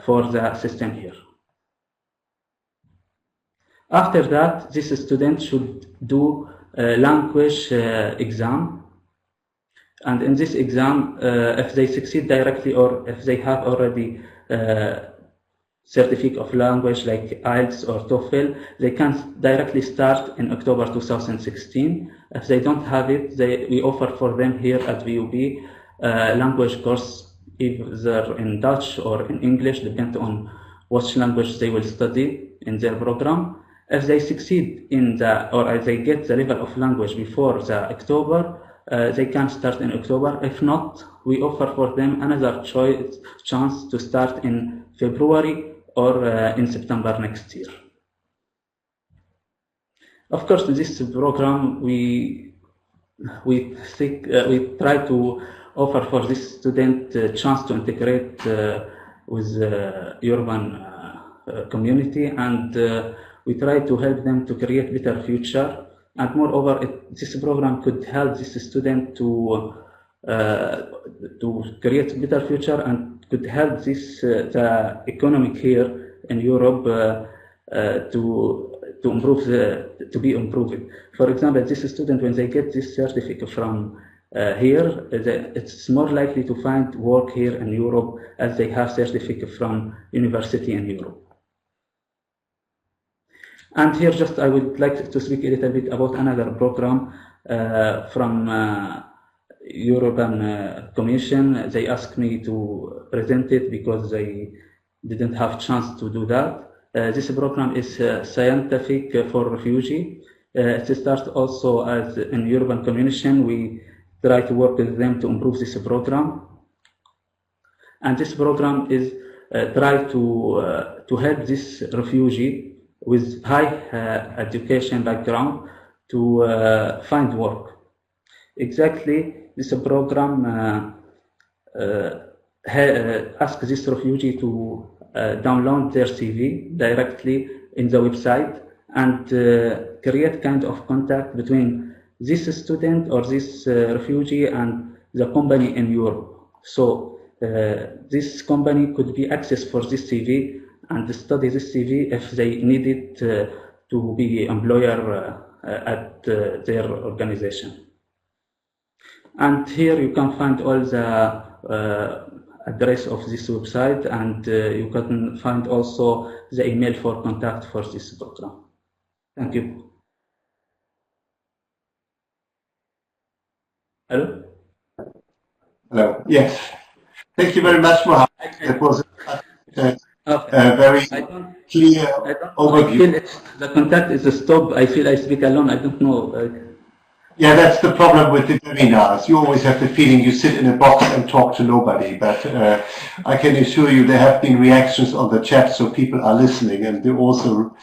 for the system here. After that, this student should do a language exam. And in this exam, if they succeed directly or if they have already certificate of language like IELTS or TOEFL, they can directly start in October 2016. If they don't have it, we offer for them here at VUB language course, either in Dutch or in English, depending on which language they will study in their program. If they succeed in or if they get the level of language before the October, they can start in October. If not, we offer for them another chance to start in February or in September next year. Of course, in this program, we try to offer for this student a chance to integrate with the urban community, and we try to help them to create better future. And moreover, this program could help this student to create better future and could help this the economic here in Europe to improve to be improved. For example, this student, when they get this certificate from here, it's more likely to find work here in Europe as they have certificate from university in Europe. And here just I would like to speak a little bit about another program from European Commission. They asked me to present it because they didn't have chance to do that. This program is scientific for refugee. It starts also as an European Commission. We try to work with them to improve this program. And this program is try to help this refugee with high education background to find work. Exactly, this program asks this refugee to download their CV directly in the website and create kind of contact between this student or this refugee and the company in Europe. So this company could be access for this CV and study this CV if they need it to be employer at their organization. And here you can find all the address of this website, and you can find also the email for contact for this program. Thank you. Hello?
Hello. Yes. Thank you very much, Mohammad. It was a very clear overview.
The contact is stopped. I feel I speak alone. I don't know.
Yeah, that's the problem with the webinars. You always have the feeling you sit in a box and talk to nobody. But I can assure you there have been reactions on the chat, so people are listening and they also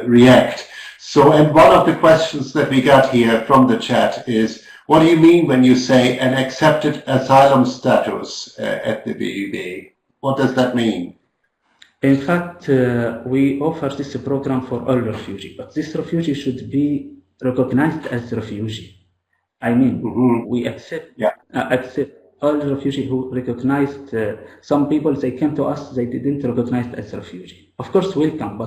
react. So, and one of the questions that we got here from the chat is, what do you mean when you say an accepted asylum status at the BUB? What does that mean?
In fact, we offer this program for all refugees, but this refugee should be recognized as refugee. I mean, we accept all refugees who recognized. Some people, they came to us, they didn't recognize as refugee. Of course, welcome,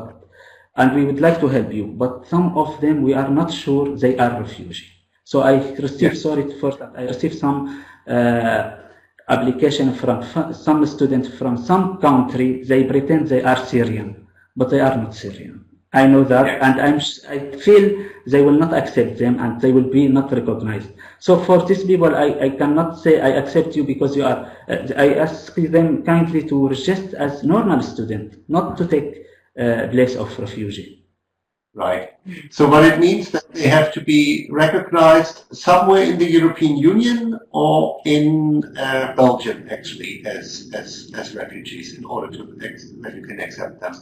and we would like to help you. But some of them, we are not sure they are refugee. So I received, I received some application from some students from some country. They pretend they are Syrian, but they are not Syrian. I know that, and I feel they will not accept them, and they will be not recognized. So for these people, I cannot say I accept you because you are. I ask them kindly to register as normal student, not to take place of refugee.
Right. So what it means that they have to be recognized somewhere in the European Union or in Belgium, actually, as refugees, in order that you can accept them.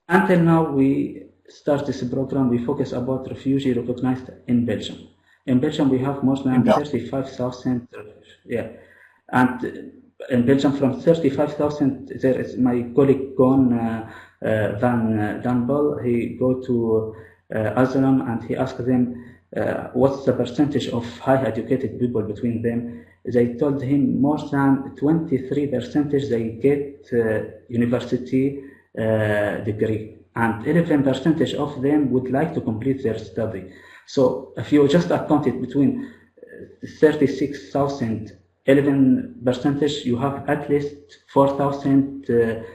Until now, we start this program. We focus about refugee recognized in Belgium. In Belgium, we have more than 35,000. Yeah, and in Belgium, from 35,000, there is my colleague Koen van Gaebel. He go to asylum and he asked them what's the percentage of high educated people between them. They told him more than 23% they get university degree, and 11% of them would like to complete their study. So if you just account it between 36,000, 11%, you have at least 4,000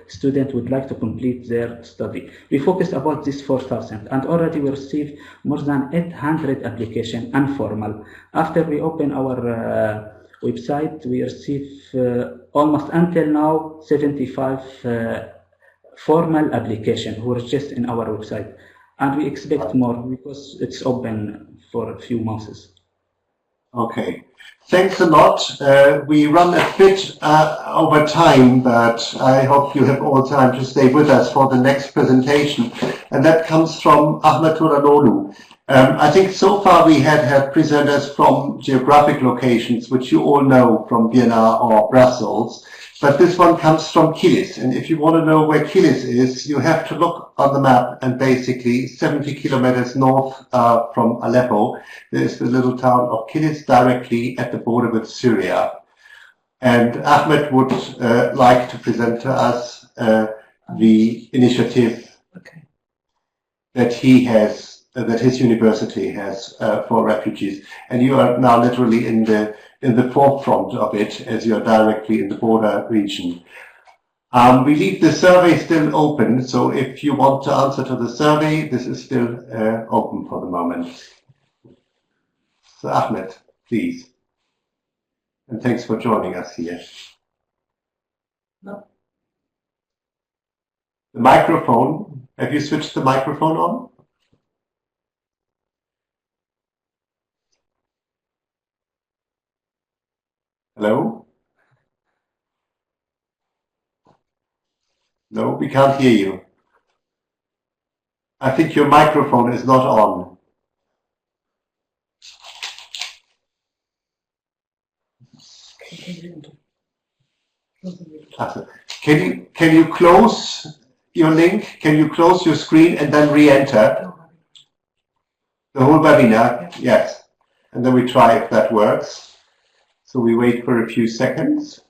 students would like to complete their study. We focused about this 4,000, and already we received more than 800 applications informal. After we open our website, we receive almost until now 75 formal application who register in our website, and we expect more because it's open for a few months.
Okay, thanks a lot. We run a bit over time, but I hope you have all time to stay with us for the next presentation, and that comes from Ahmet Turanoglu. I think so far we had presenters from geographic locations, which you all know from Vienna or Brussels. But this one comes from Kilis, and if you want to know where Kilis is, you have to look on the map, and basically 70 kilometers north from Aleppo, there is the little town of Kilis directly at the border with Syria. And Ahmet would like to present to us the initiative that he has, that his university has for refugees. And you are now literally in the forefront of it, as you're directly in the border region. We leave the survey still open, so if you want to answer to the survey, this is still open for the moment. So Ahmet, please. And thanks for joining us here. No. The microphone, have you switched the microphone on? Hello? No, we can't hear you. I think your microphone is not on. Can you close your link? Can you close your screen and then re-enter? The whole webinar? Yes. And then we try if that works. So we wait for a few seconds.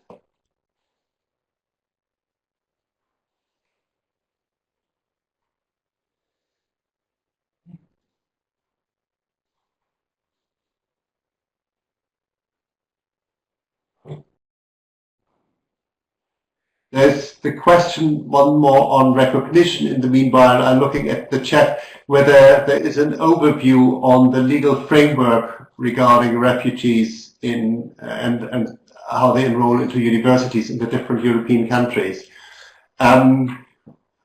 There's the question, one more on recognition. In the meanwhile, I'm looking at the chat, whether there is an overview on the legal framework regarding refugees in and how they enroll into universities in the different European countries.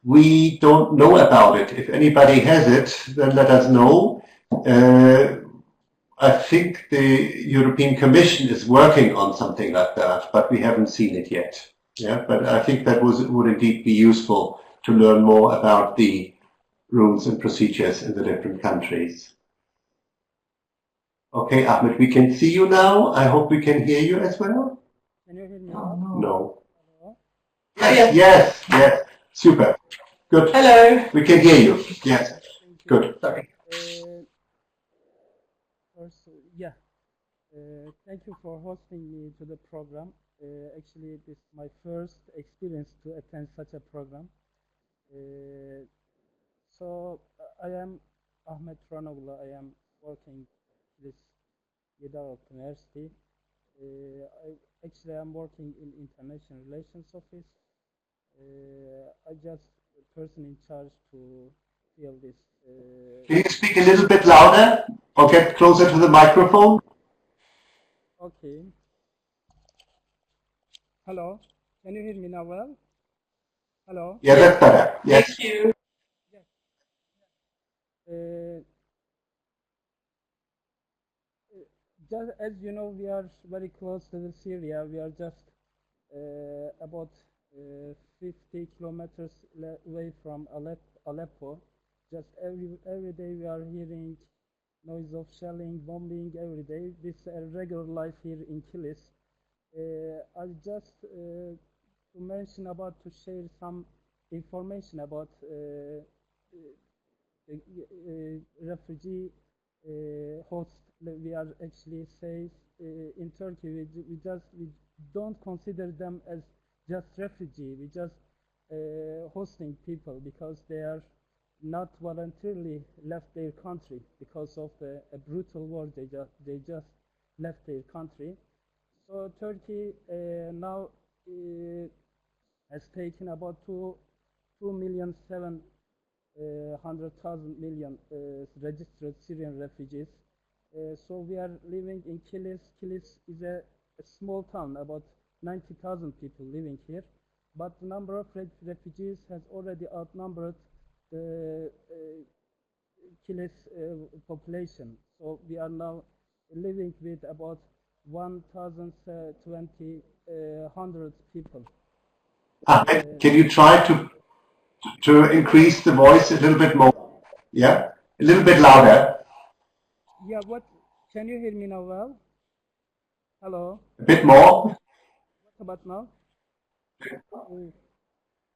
We don't know about it. If anybody has it, then let us know. I think the European Commission is working on something like that, but we haven't seen it yet. Yeah, but I think that would indeed be useful to learn more about the rules and procedures in the different countries. Okay, Ahmet, we can see you now. I hope we can hear you as well.
Can you hear me?
No. Yes. Super. Good.
Hello.
We can hear you. Yes. Good.
Sorry.
Thank you for hosting me to the program. Actually, this is my first experience to attend such a program. So I am Ahmet Turanoglu. I am working this University. I am working in International Relations Office. I just the person in charge to fill this.
Can you speak a little bit louder or get closer to the microphone?
Okay. Hello. Can you hear me now well? Hello.
Yeah, that's better. Yes.
Thank you.
Just as you know, we are very close to the Syria. We are just about 50 kilometers away from Aleppo. Just every day we are hearing noise of shelling, bombing every day. This is a regular life here in Kilis. I just to mention about to share some information about refugee host. We are actually says in Turkey we don't consider them as just refugee. We just hosting people because they are not voluntarily left their country because of a brutal war. They just left their country. So Turkey now has taken about 2,700,000 registered Syrian refugees. So we are living in Kilis. Kilis is a small town, about 90,000 people living here. But the number of refugees has already outnumbered the Kilis population. So we are now living with about 1,200 people.
Can you try to increase the voice a little bit more? Yeah, a little bit louder.
Yeah, what? Can you hear me now well? Hello?
A bit more.
What about now?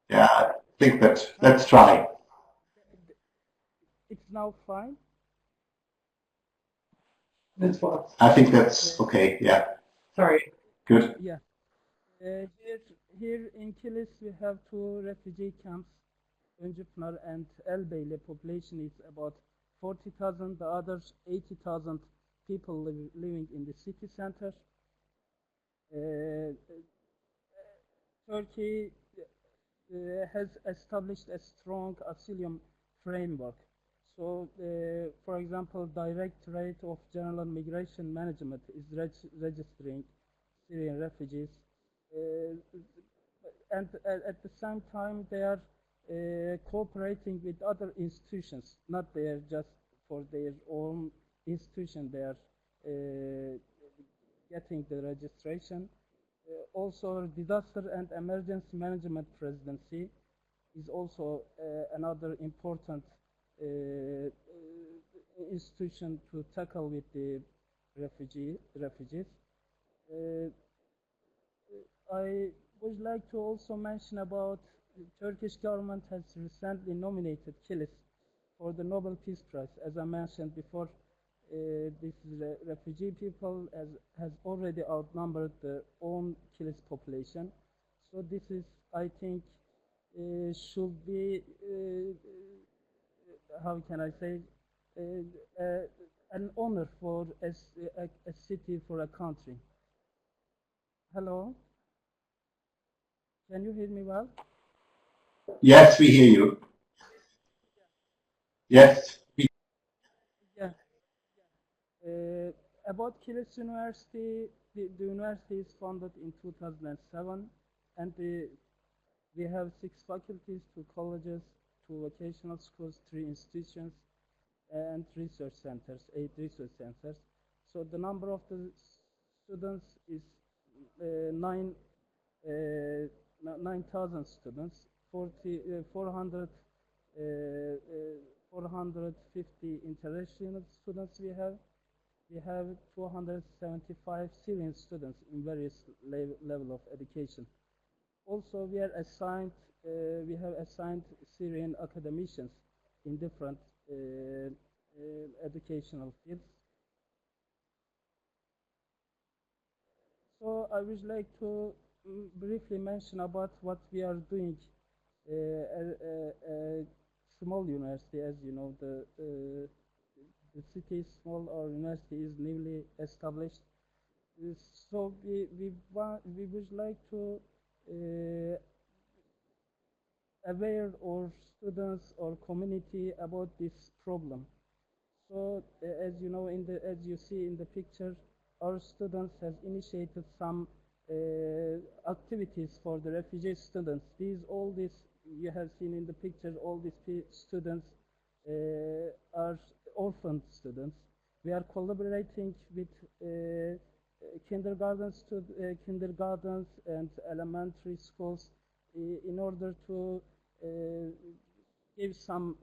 Yeah, I think that. Let's try.
It's now fine?
I think that's okay. Yeah.
Sorry.
Good.
Yeah. Here in Kilis, we have two refugee camps, Öncepınar and Abeele. Population is about 40,000. The others, 80,000 people living in the city center. Turkey has established a strong asylum framework. So, for example, Directorate of General Migration Management is registering Syrian refugees, and at the same time they are cooperating with other institutions, not there just for their own institution. They are getting the registration. Also, disaster and emergency management presidency is also another important institution to tackle with the refugees. I would like to also mention about the Turkish government has recently nominated Kilis for the Nobel Peace Prize. As I mentioned before, this refugee people has already outnumbered their own Kilis population. So this is, I think, should be, how can I say, an honor for a city, for a country. Hello? Can you hear me well?
Yes, we hear you. Yes.
Yeah. About Kilis University, the university is founded in 2007, and we have 6 faculties, 2 colleges, 2 vocational schools, 3 institutions, and research centers, 8 research centers. So the number of the students is 9,000 students, 450 international students we have. We have 275 Syrian students in various level of education. Also, we have assigned Syrian academicians in different educational fields. So I would like to briefly mention about what we are doing. A small university, as you know, the city is small, our university is newly established. So we would like to aware our students or community about this problem. So as you know, as you see in the picture, our students have initiated some activities for the refugee students. All these you have seen in the picture, all these students are orphan students. We are collaborating with kindergartens and elementary schools in order to give some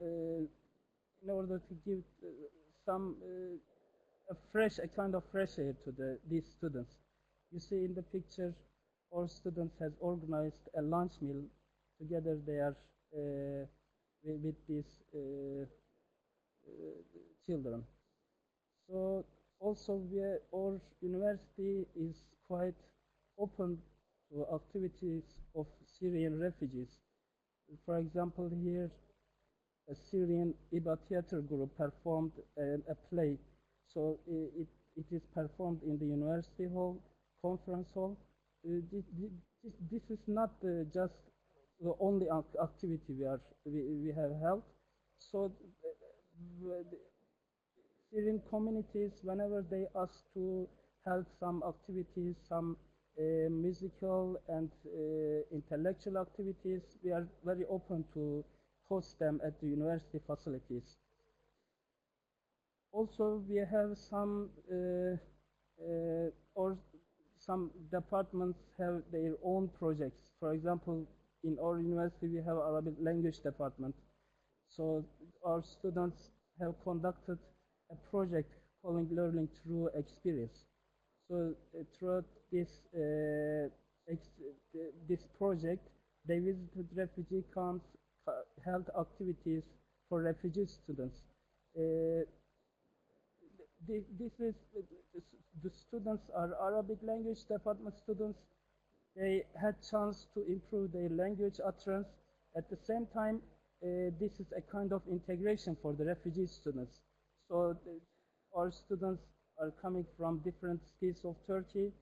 a kind of fresh air to these students. You see in the picture, our students have organized a lunch meal together. They are with these children. So also our university is quite open to activities of Syrian refugees. For example, here a Syrian IBA theater group performed a play. So it is performed in the university hall, conference hall. This is not just the only activity we have held. So Syrian communities, whenever they ask to help some activities, some musical and intellectual activities, we are very open to host them at the university facilities. Also, we have some or some departments have their own projects. For example, in our university, we have Arabic language department. So our students have conducted a project calling Learning Through Experience. So throughout this project, they visited refugee camps, held activities for refugee students. The students are Arabic language department students. They had chance to improve their language utterance. At the same time, this is a kind of integration for the refugee students. So our students are coming from different cities of Turkey,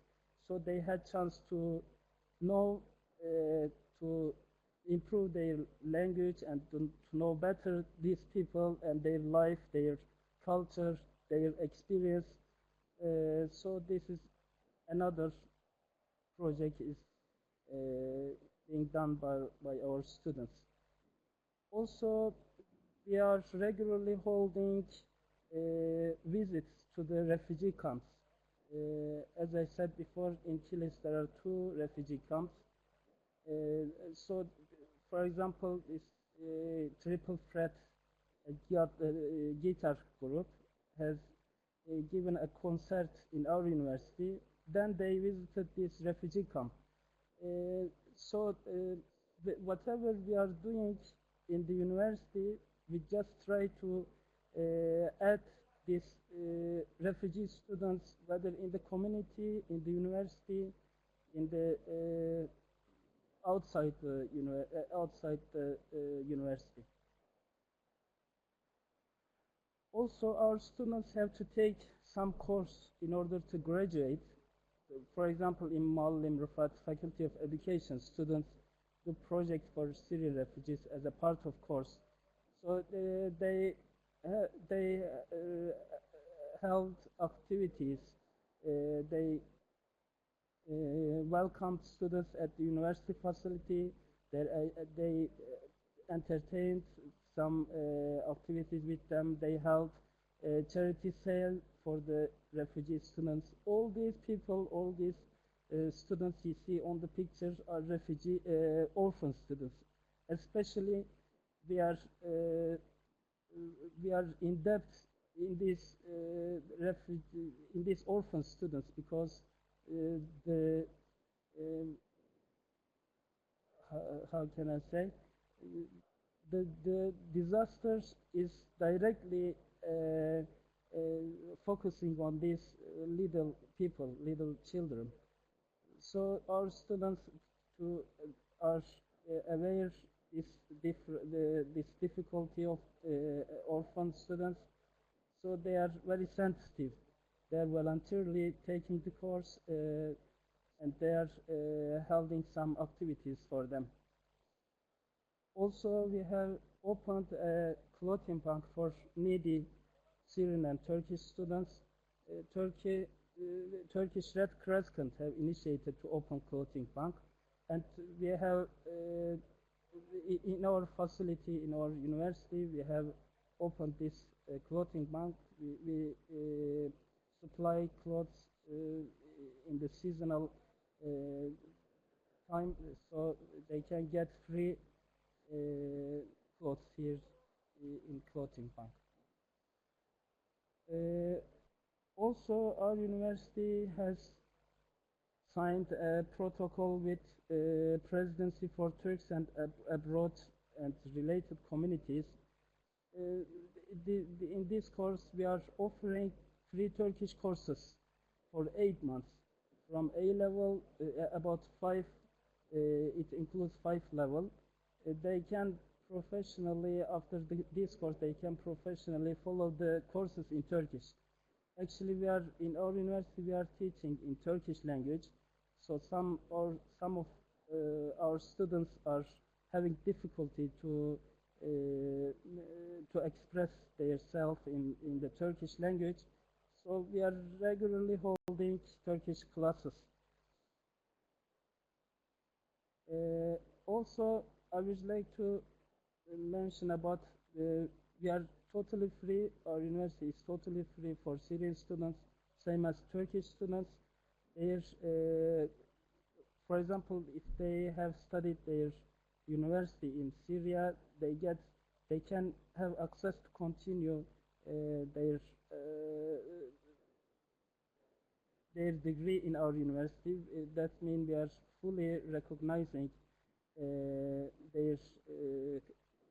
so they had chance to know, to improve their language and to know better these people and their life, their culture, their experience. So this is another project is being done by our students. Also, we are regularly holding visits to the refugee camps. As I said before, in Kilis there are 2 refugee camps. So, for example, this triple threat guitar group has given a concert in our university. Then they visited this refugee camp. So whatever we are doing in the university, we just try to add these refugee students, whether in the community, in the university, in the outside the university. Also, our students have to take some course in order to graduate. For example, in Muallim Rifat Faculty of Education, students do project for Syrian refugees as a part of course. So they held activities. They welcomed students at the university facility. They entertained some activities with them. They held a charity sale for the refugee students. All these people, all these students you see on the pictures are refugee orphan students. Especially, we are in debt in these orphan students because how can I say, the disasters is directly focusing on these little people, little children. So our students are aware this difficulty of orphan students. So they are very sensitive. They are voluntarily taking the course and they are holding some activities for them. Also, we have opened a clothing bank for needy Syrian and Turkish students. Turkish Red Crescent have initiated to open clothing bank, and we have in our facility, in our university, we have opened this clothing bank. We supply clothes in the seasonal time, so they can get free clothes here in clothing bank. Also, our university has signed a protocol with Presidency for Turks and Abroad and related communities. In this course, we are offering free Turkish courses for 8 months. From A level, about 5, it includes 5 level. They can professionally, after this course, they can professionally follow the courses in Turkish. Actually, in our university, we are teaching in Turkish language. So some of our students are having difficulty to express themselves in the Turkish language. So we are regularly holding Turkish classes. Also, I would like to mention about we are totally free. Our university is totally free for Syrian students, same as Turkish students. For example, if they have studied their university in Syria, they can have access to continue their degree in our university. That means we are fully recognizing their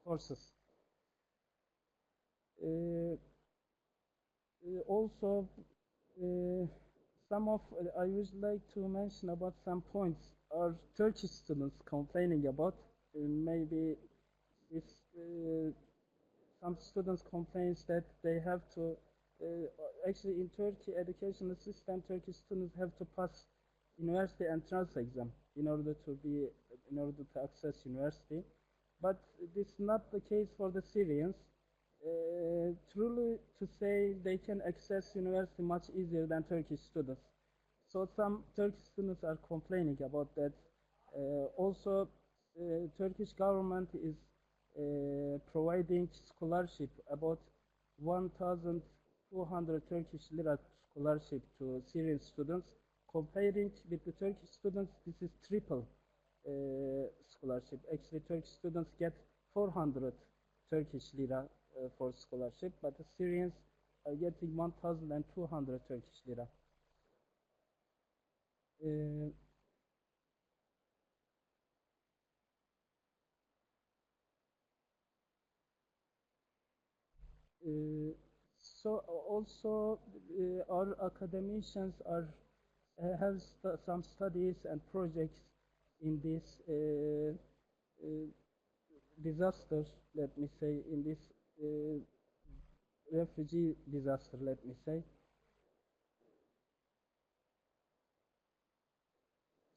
courses. Also, I would like to mention about some points our Turkish students complaining about. Maybe some students complain that they have to actually in Turkey educational system, Turkish students have to pass university entrance exam in order to access university. But this is not the case for the Syrians. Truly to say, they can access university much easier than Turkish students. So some Turkish students are complaining about that. Also, Turkish government is providing scholarship, about 1,200 Turkish lira scholarship to Syrian students. Comparing with the Turkish students, this is triple scholarship. Actually, Turkish students get 400 Turkish lira for scholarship, but the Syrians are getting 1,200 Turkish lira. So also our academicians are have some studies and projects in this disaster, let me say, in this refugee disaster, let me say.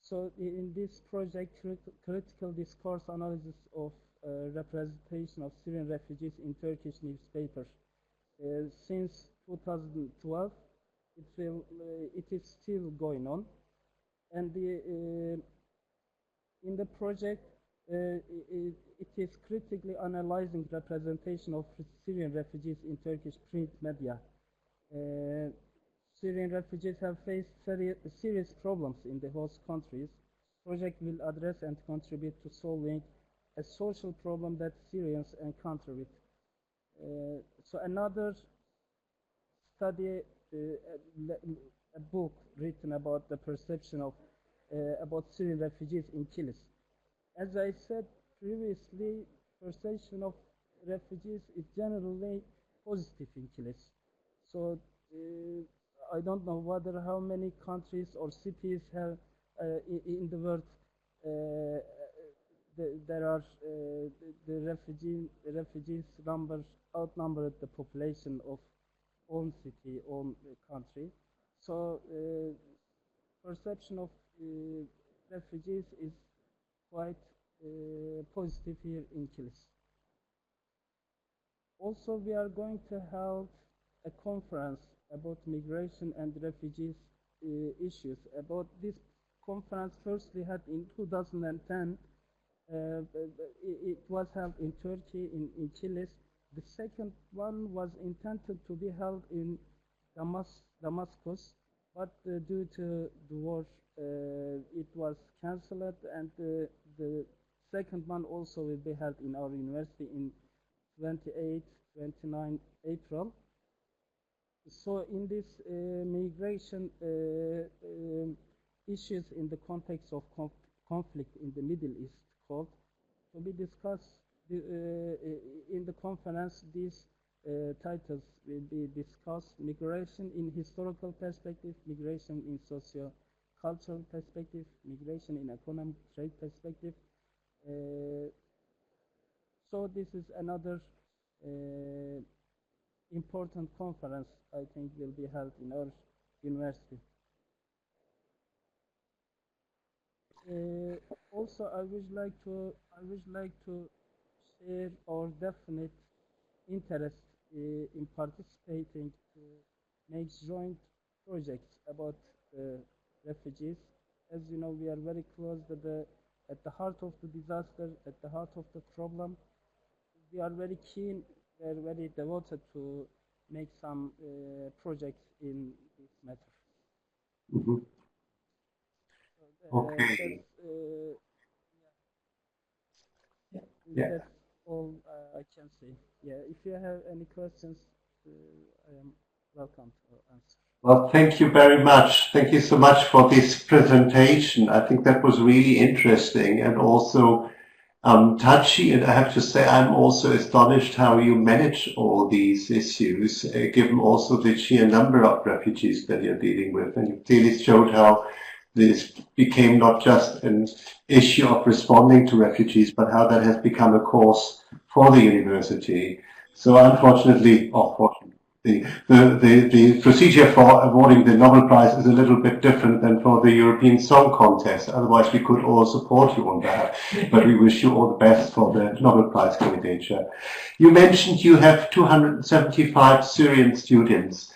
So in this project, critical discourse analysis of representation of Syrian refugees in Turkish newspapers. Since 2012, it is still going on, and in the project, it is critically analyzing representation of Syrian refugees in Turkish print media. Syrian refugees have faced serious problems in the host countries. The project will address and contribute to solving a social problem that Syrians encounter with. So another study, a book written about the perception of about Syrian refugees in Kilis. As I said previously, perception of refugees is generally positive in Kilis. So I don't know whether how many countries or cities have in the world there are the refugees outnumbered the population of own city, own country. So perception of refugees is quite positive here in Kilis. Also, we are going to hold a conference about migration and refugees issues. About this conference, firstly had in 2010. It was held in Turkey, in Kilis. The second one was intended to be held in Damascus, but due to the war, it was cancelled, and the second one also will be held in our university in 29 April. So in this migration issues in the context of conflict in the Middle East called to be discussed in the conference. These titles will be discussed: migration in historical perspective, migration in socio-cultural perspective, migration in economic trade perspective. So this is another important conference I think will be held in our university. Also, I would like to share our definite interest in participating to make joint projects about refugees. As you know, we are very close to at the heart of the disaster, at the heart of the problem. We are very keen, we are very devoted to make some projects in this matter.
Mm-hmm. Okay.
That's all I can say. Yeah, if you have any questions, I am welcome to answer.
Well, thank you very much. Thank you so much for this presentation. I think that was really interesting and also touchy. And I have to say, I'm also astonished how you manage all these issues, given also the sheer number of refugees that you're dealing with. And you clearly showed how this became not just an issue of responding to refugees, but how that has become a course for the university. So unfortunately, or fortunately, the procedure for awarding the Nobel Prize is a little bit different than for the European Song Contest. Otherwise, we could all support you on that. But we wish you all the best for the Nobel Prize candidature. You mentioned you have 275 Syrian students.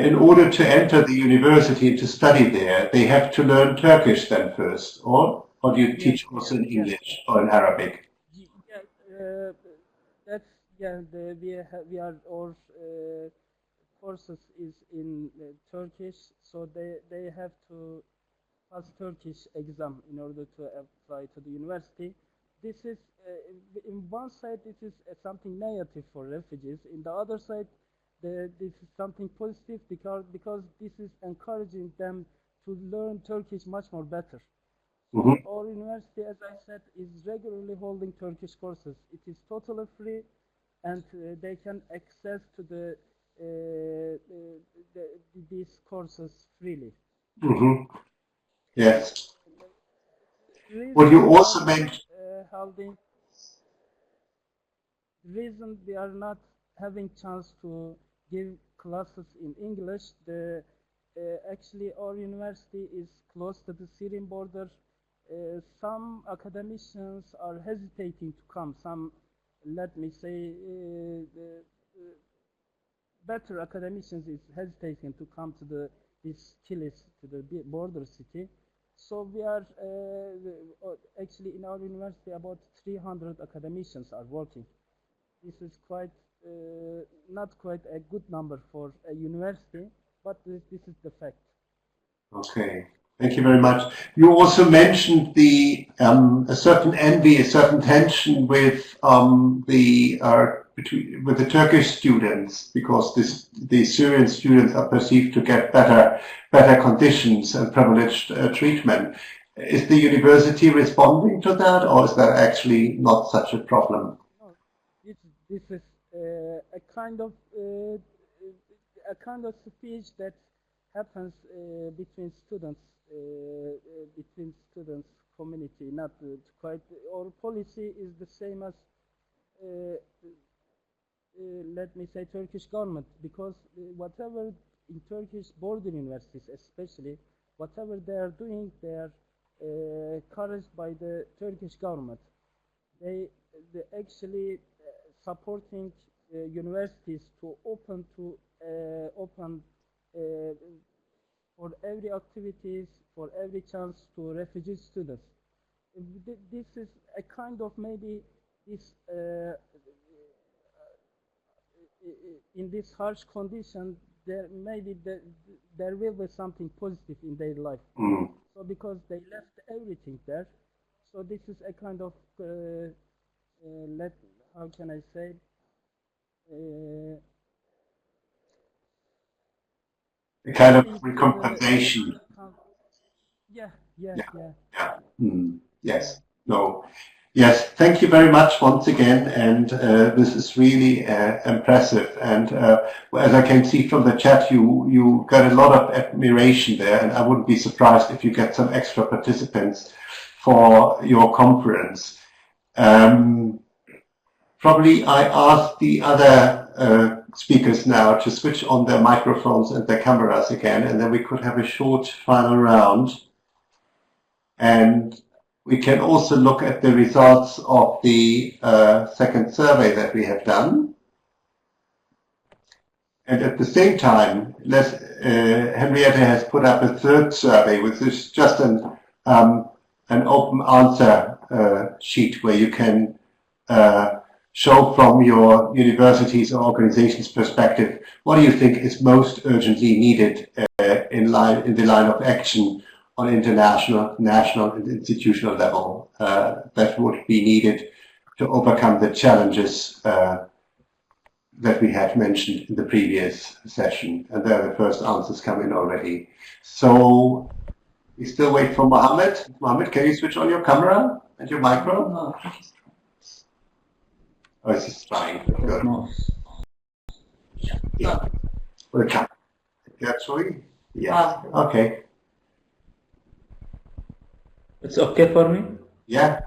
in order to enter the university and to study there, they have to learn Turkish then first, or do you teach also in English or in Arabic?
We are our courses is in Turkish, so they have to pass Turkish exam in order to apply to the university. This is in one side it is something negative for refugees. In the other side, this is something positive because this is encouraging them to learn Turkish much more better. So our university, as I said, is regularly holding Turkish courses. It is totally free, and they can access to these courses freely.
Yes. Well, you also mentioned
the reason we are not having chance to give classes in English. Actually, our university is close to the Syrian border. Some academicians are hesitating to come. Some, let me say, better academicians is hesitating to come to this Kilis, to the border city. So we are actually in our university about 300 academicians are working. This is quite not quite a good number for a university, but this is the fact.
Okay, thank you very much. You also mentioned a certain envy, a certain tension with the Turkish students, because the Syrian students are perceived to get better conditions and privileged treatment. Is the university responding to that, or is that actually not such a problem?
No, this is a kind of speech that happens between students community. Not quite. Our policy is the same as let me say Turkish government, because whatever in Turkish border universities, especially whatever they are doing, they are encouraged by the Turkish government. They actually supporting universities to open for every activities, for every chance to refugee students. This is a kind of maybe this in this harsh condition, there will be something positive in their life. So because they left everything there, so this is a kind of how can I say?
A kind of recompensation.
Yeah.
Yes. No. Yes. Thank you very much once again, and this is really impressive. And as I can see from the chat, you got a lot of admiration there, and I wouldn't be surprised if you get some extra participants for your conference. Probably I ask the other speakers now to switch on their microphones and their cameras again, and then we could have a short final round. And we can also look at the results of the second survey that we have done. And at the same time, Henriette has put up a third survey, which is just an open answer sheet where you can show from your university's or organization's perspective what do you think is most urgently needed in the line of action on international, national, and institutional level that would be needed to overcome the challenges that we had mentioned in the previous session. And there the first answers come in already. So we still wait for Mohammad. Mohammad, can you switch on your camera and your micro?
No.
Oh, it's just trying. Good.
No.
Yeah. Okay. Geertrui? Yes. Okay.
It's okay for me?
Yeah.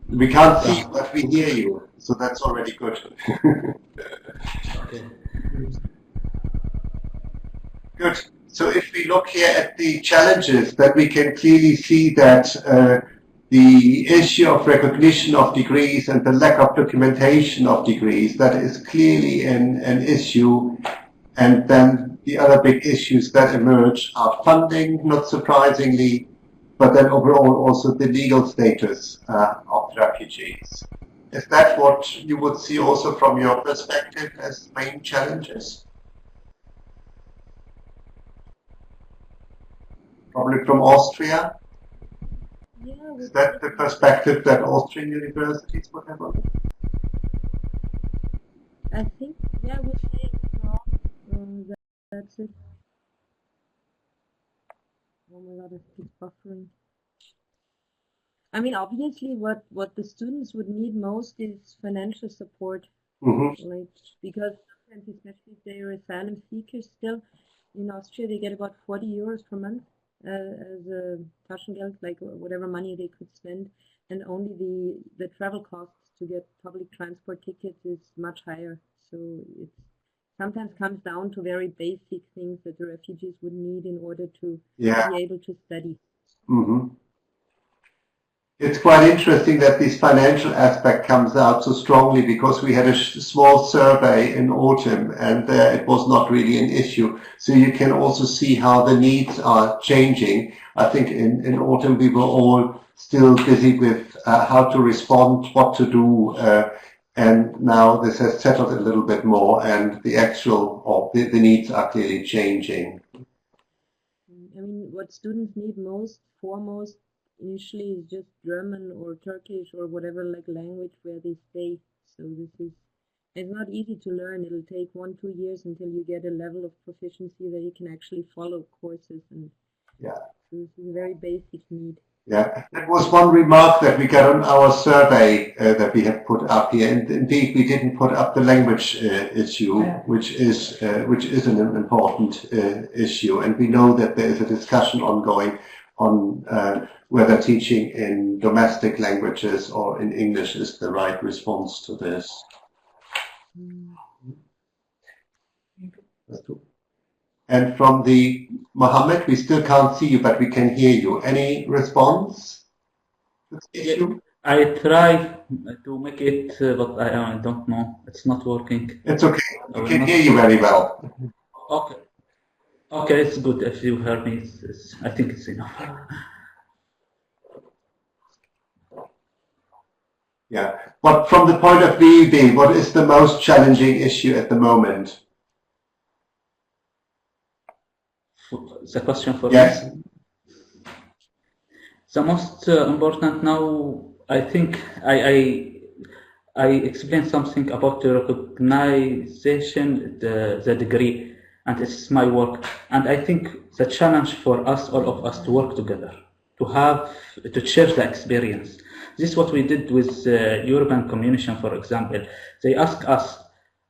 We can't see, but we hear you, so that's already good.
Okay.
Good. So if we look here at the challenges, that we can clearly see that the issue of recognition of degrees and the lack of documentation of degrees, that is clearly an issue. And then the other big issues that emerge are funding, not surprisingly, but then overall also the legal status of refugees. Is that what you would see also from your perspective as main challenges? Probably from Austria?
Yeah,
Is that the perspective that Austrian universities would have?
I think, yeah, we're saying no. That's it. Oh my god, it keeps buffering. I mean, obviously, what the students would need most is financial support, like, because sometimes, especially if they are asylum seekers, still in Austria they get about 40 euros per month as a Taschengeld, like whatever money they could spend, and only the travel costs to get public transport tickets is much higher. So it sometimes comes down to very basic things that the refugees would need in order to be able to study.
It's quite interesting that this financial aspect comes out so strongly, because we had a small survey in autumn and it was not really an issue. So you can also see how the needs are changing. I think in autumn we were all still busy with how to respond, what to do, and now this has settled a little bit more, and the actual or the needs are clearly changing.
I mean, what students need foremost, initially is just German or Turkish or whatever like language where they stay. So it's not easy to learn. It'll take 1-2 years until you get a level of proficiency that you can actually follow courses, and so this is a very basic need.
Yeah, that was one remark that we got on our survey that we have put up here. And indeed, we didn't put up the language issue, which is an important issue. And we know that there is a discussion ongoing on whether teaching in domestic languages or in English is the right response to this. And from the Mohammad, we still can't see you, but we can hear you. Any response to the issue?
I try to make it, but I don't know. It's not working.
It's okay. We can hear you very well.
Okay. Okay, it's good. If you hear me, I think it's enough.
Yeah. But from the point of view, what is the most challenging issue at the moment?
The question for
yes.
me? The most important now, I think I explained something about the recognition, the degree, and it's my work. And I think the challenge for us, all of us, to work together, to share the experience. This is what we did with European Commission, for example. They asked us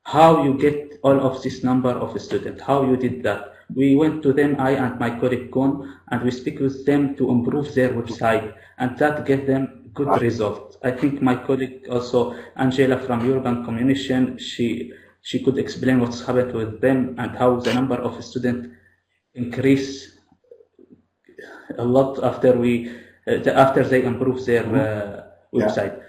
how you get all of this number of students, how you did that. We went to them, I and my colleague Koen, and we speak with them to improve their website, and that gave them good results. I think my colleague also, Angela from European Commission, she could explain what's happened with them and how the number of students increased a lot after they improve their website.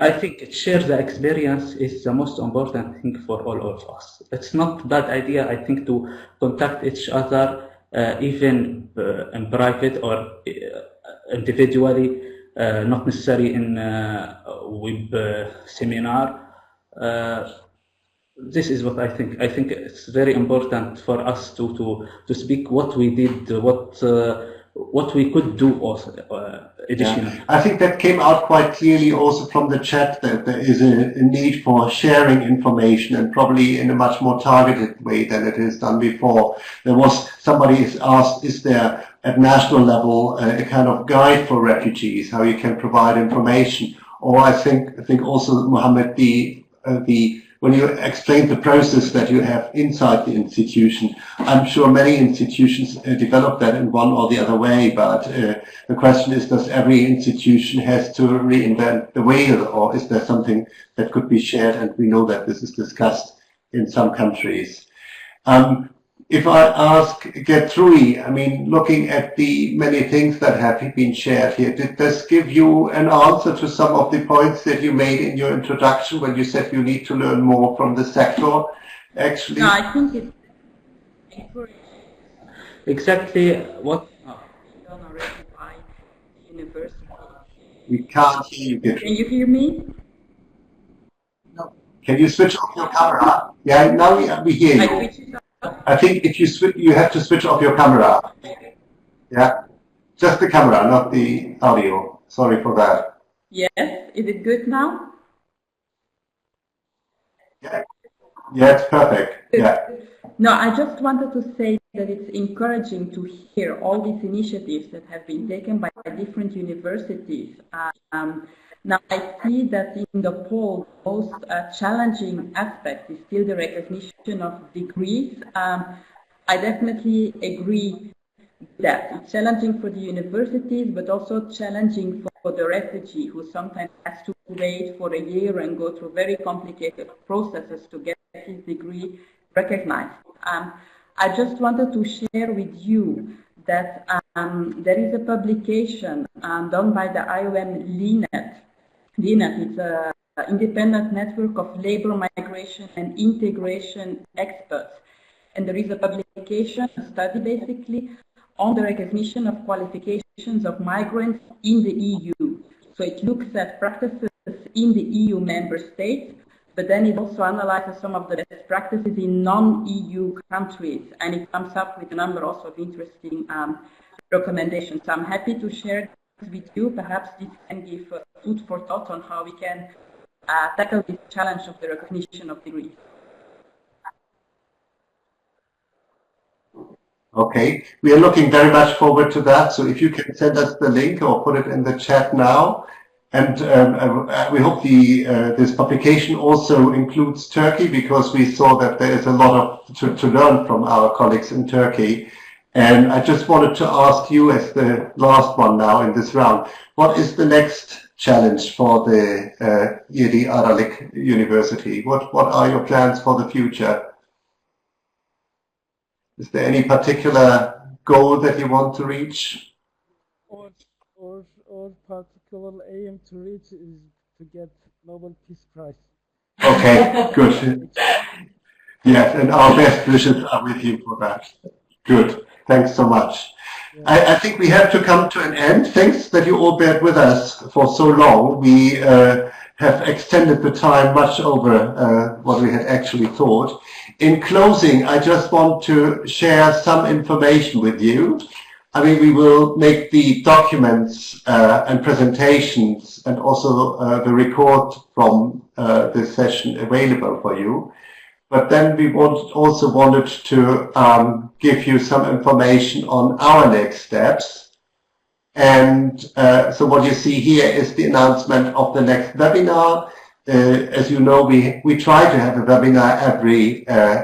I think share the experience is the most important thing for all of us. It's not a bad idea, I think, to contact each other, even in private or individually, not necessarily in web seminar. This is what I think. I think it's very important for us to speak what we did, what we could do also additionally.
Yeah. I think that came out quite clearly also from the chat, that there is a need for sharing information, and probably in a much more targeted way than it is done before. There was somebody asked, is there at national level a kind of guide for refugees, how you can provide information? Or I think also, Mohammad, when you explained the process that you have inside the institution, I'm sure many institutions develop that in one or the other way, but the question is, does every institution has to reinvent the wheel, or is there something that could be shared? And we know that this is discussed in some countries. If I ask Geertrui, I mean, looking at the many things that have been shared here, did this give you an answer to some of the points that you made in your introduction when you said you need to learn more from the sector, actually?
No, I think
Exactly what done already by the university.
We can't hear you, Geertrui.
Can you hear me?
No. Can you switch off your camera? Yeah, now we hear
I
you.
switch it off.
I think if you switch, you have to switch off your camera. Yeah, just the camera, not the audio. Sorry for that.
Yes, is it good now?
Yeah, yeah, it's perfect. Yeah.
No, I just wanted to say that it's encouraging to hear all these initiatives that have been taken by different universities. Now, I see that in the poll, the most challenging aspect is still the recognition of degrees. I definitely agree with that. It's challenging for the universities, but also challenging for the refugee who sometimes has to wait for a year and go through very complicated processes to get his degree recognized. I just wanted to share with you that there is a publication done by the IOM LINET. LINET is an independent network of labor migration and integration experts. And there is a publication, a study basically, on the recognition of qualifications of migrants in the EU. So it looks at practices in the EU member states, but then it also analyzes some of the best practices in non-EU countries, and it comes up with a number also of interesting recommendations. So I'm happy to share this with you. Perhaps this can give food for thought on how we can tackle this challenge of the recognition of degrees.
Okay, we are looking very much forward to that. So if you can send us the link or put it in the chat now. And we hope this publication also includes Turkey, because we saw that there is a lot to learn from our colleagues in Turkey. And I just wanted to ask you, as the last one now in this round, what is the next challenge for the Aralik University? What are your plans for the future? Is there any particular goal that you want to reach?
Or particular aim to reach is to get Nobel Peace Prize.
Okay, good. Yes, and our best wishes are with you for that. Good. Thanks so much. Yeah. I think we have to come to an end. Thanks that you all bear with us for so long. We have extended the time much over what we had actually thought. In closing, I just want to share some information with you. I mean, we will make the documents and presentations and also the record from this session available for you. But then we also wanted to give you some information on our next steps. And so what you see here is the announcement of the next webinar. As you know, we try to have a webinar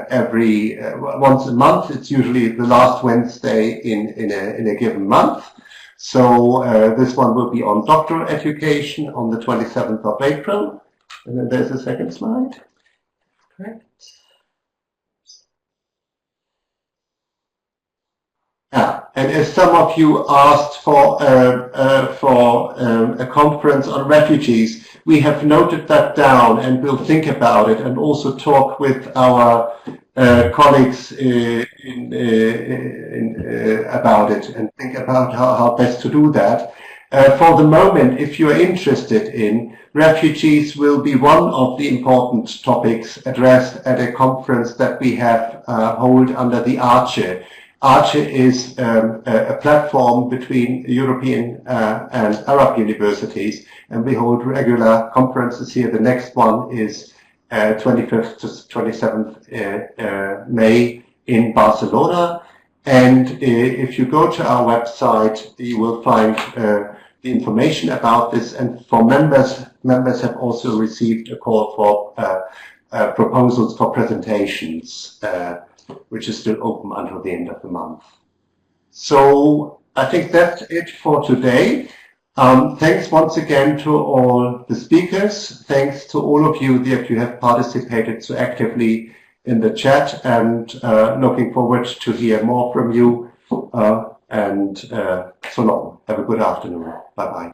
every once a month. It's usually the last Wednesday in a given month. So this one will be on doctoral education on the 27th of April. And then there's a second slide. Correct. Yeah, and as some of you asked for a conference on refugees, we have noted that down and we'll think about it and also talk with our colleagues about it and think about how best to do that. For the moment, if you are interested in, refugees will be one of the important topics addressed at a conference that we have held under the ARCHE. ARCHE is a platform between European and Arab universities, and we hold regular conferences here. The next one is 25th to 27th May in Barcelona. And if you go to our website, you will find the information about this. And for members have also received a call for proposals for presentations, which is still open until the end of the month. So I think that's it for today. Thanks once again to all the speakers. Thanks to all of you that you have participated so actively in the chat, and looking forward to hear more from you. So long. Have a good afternoon. Bye-bye.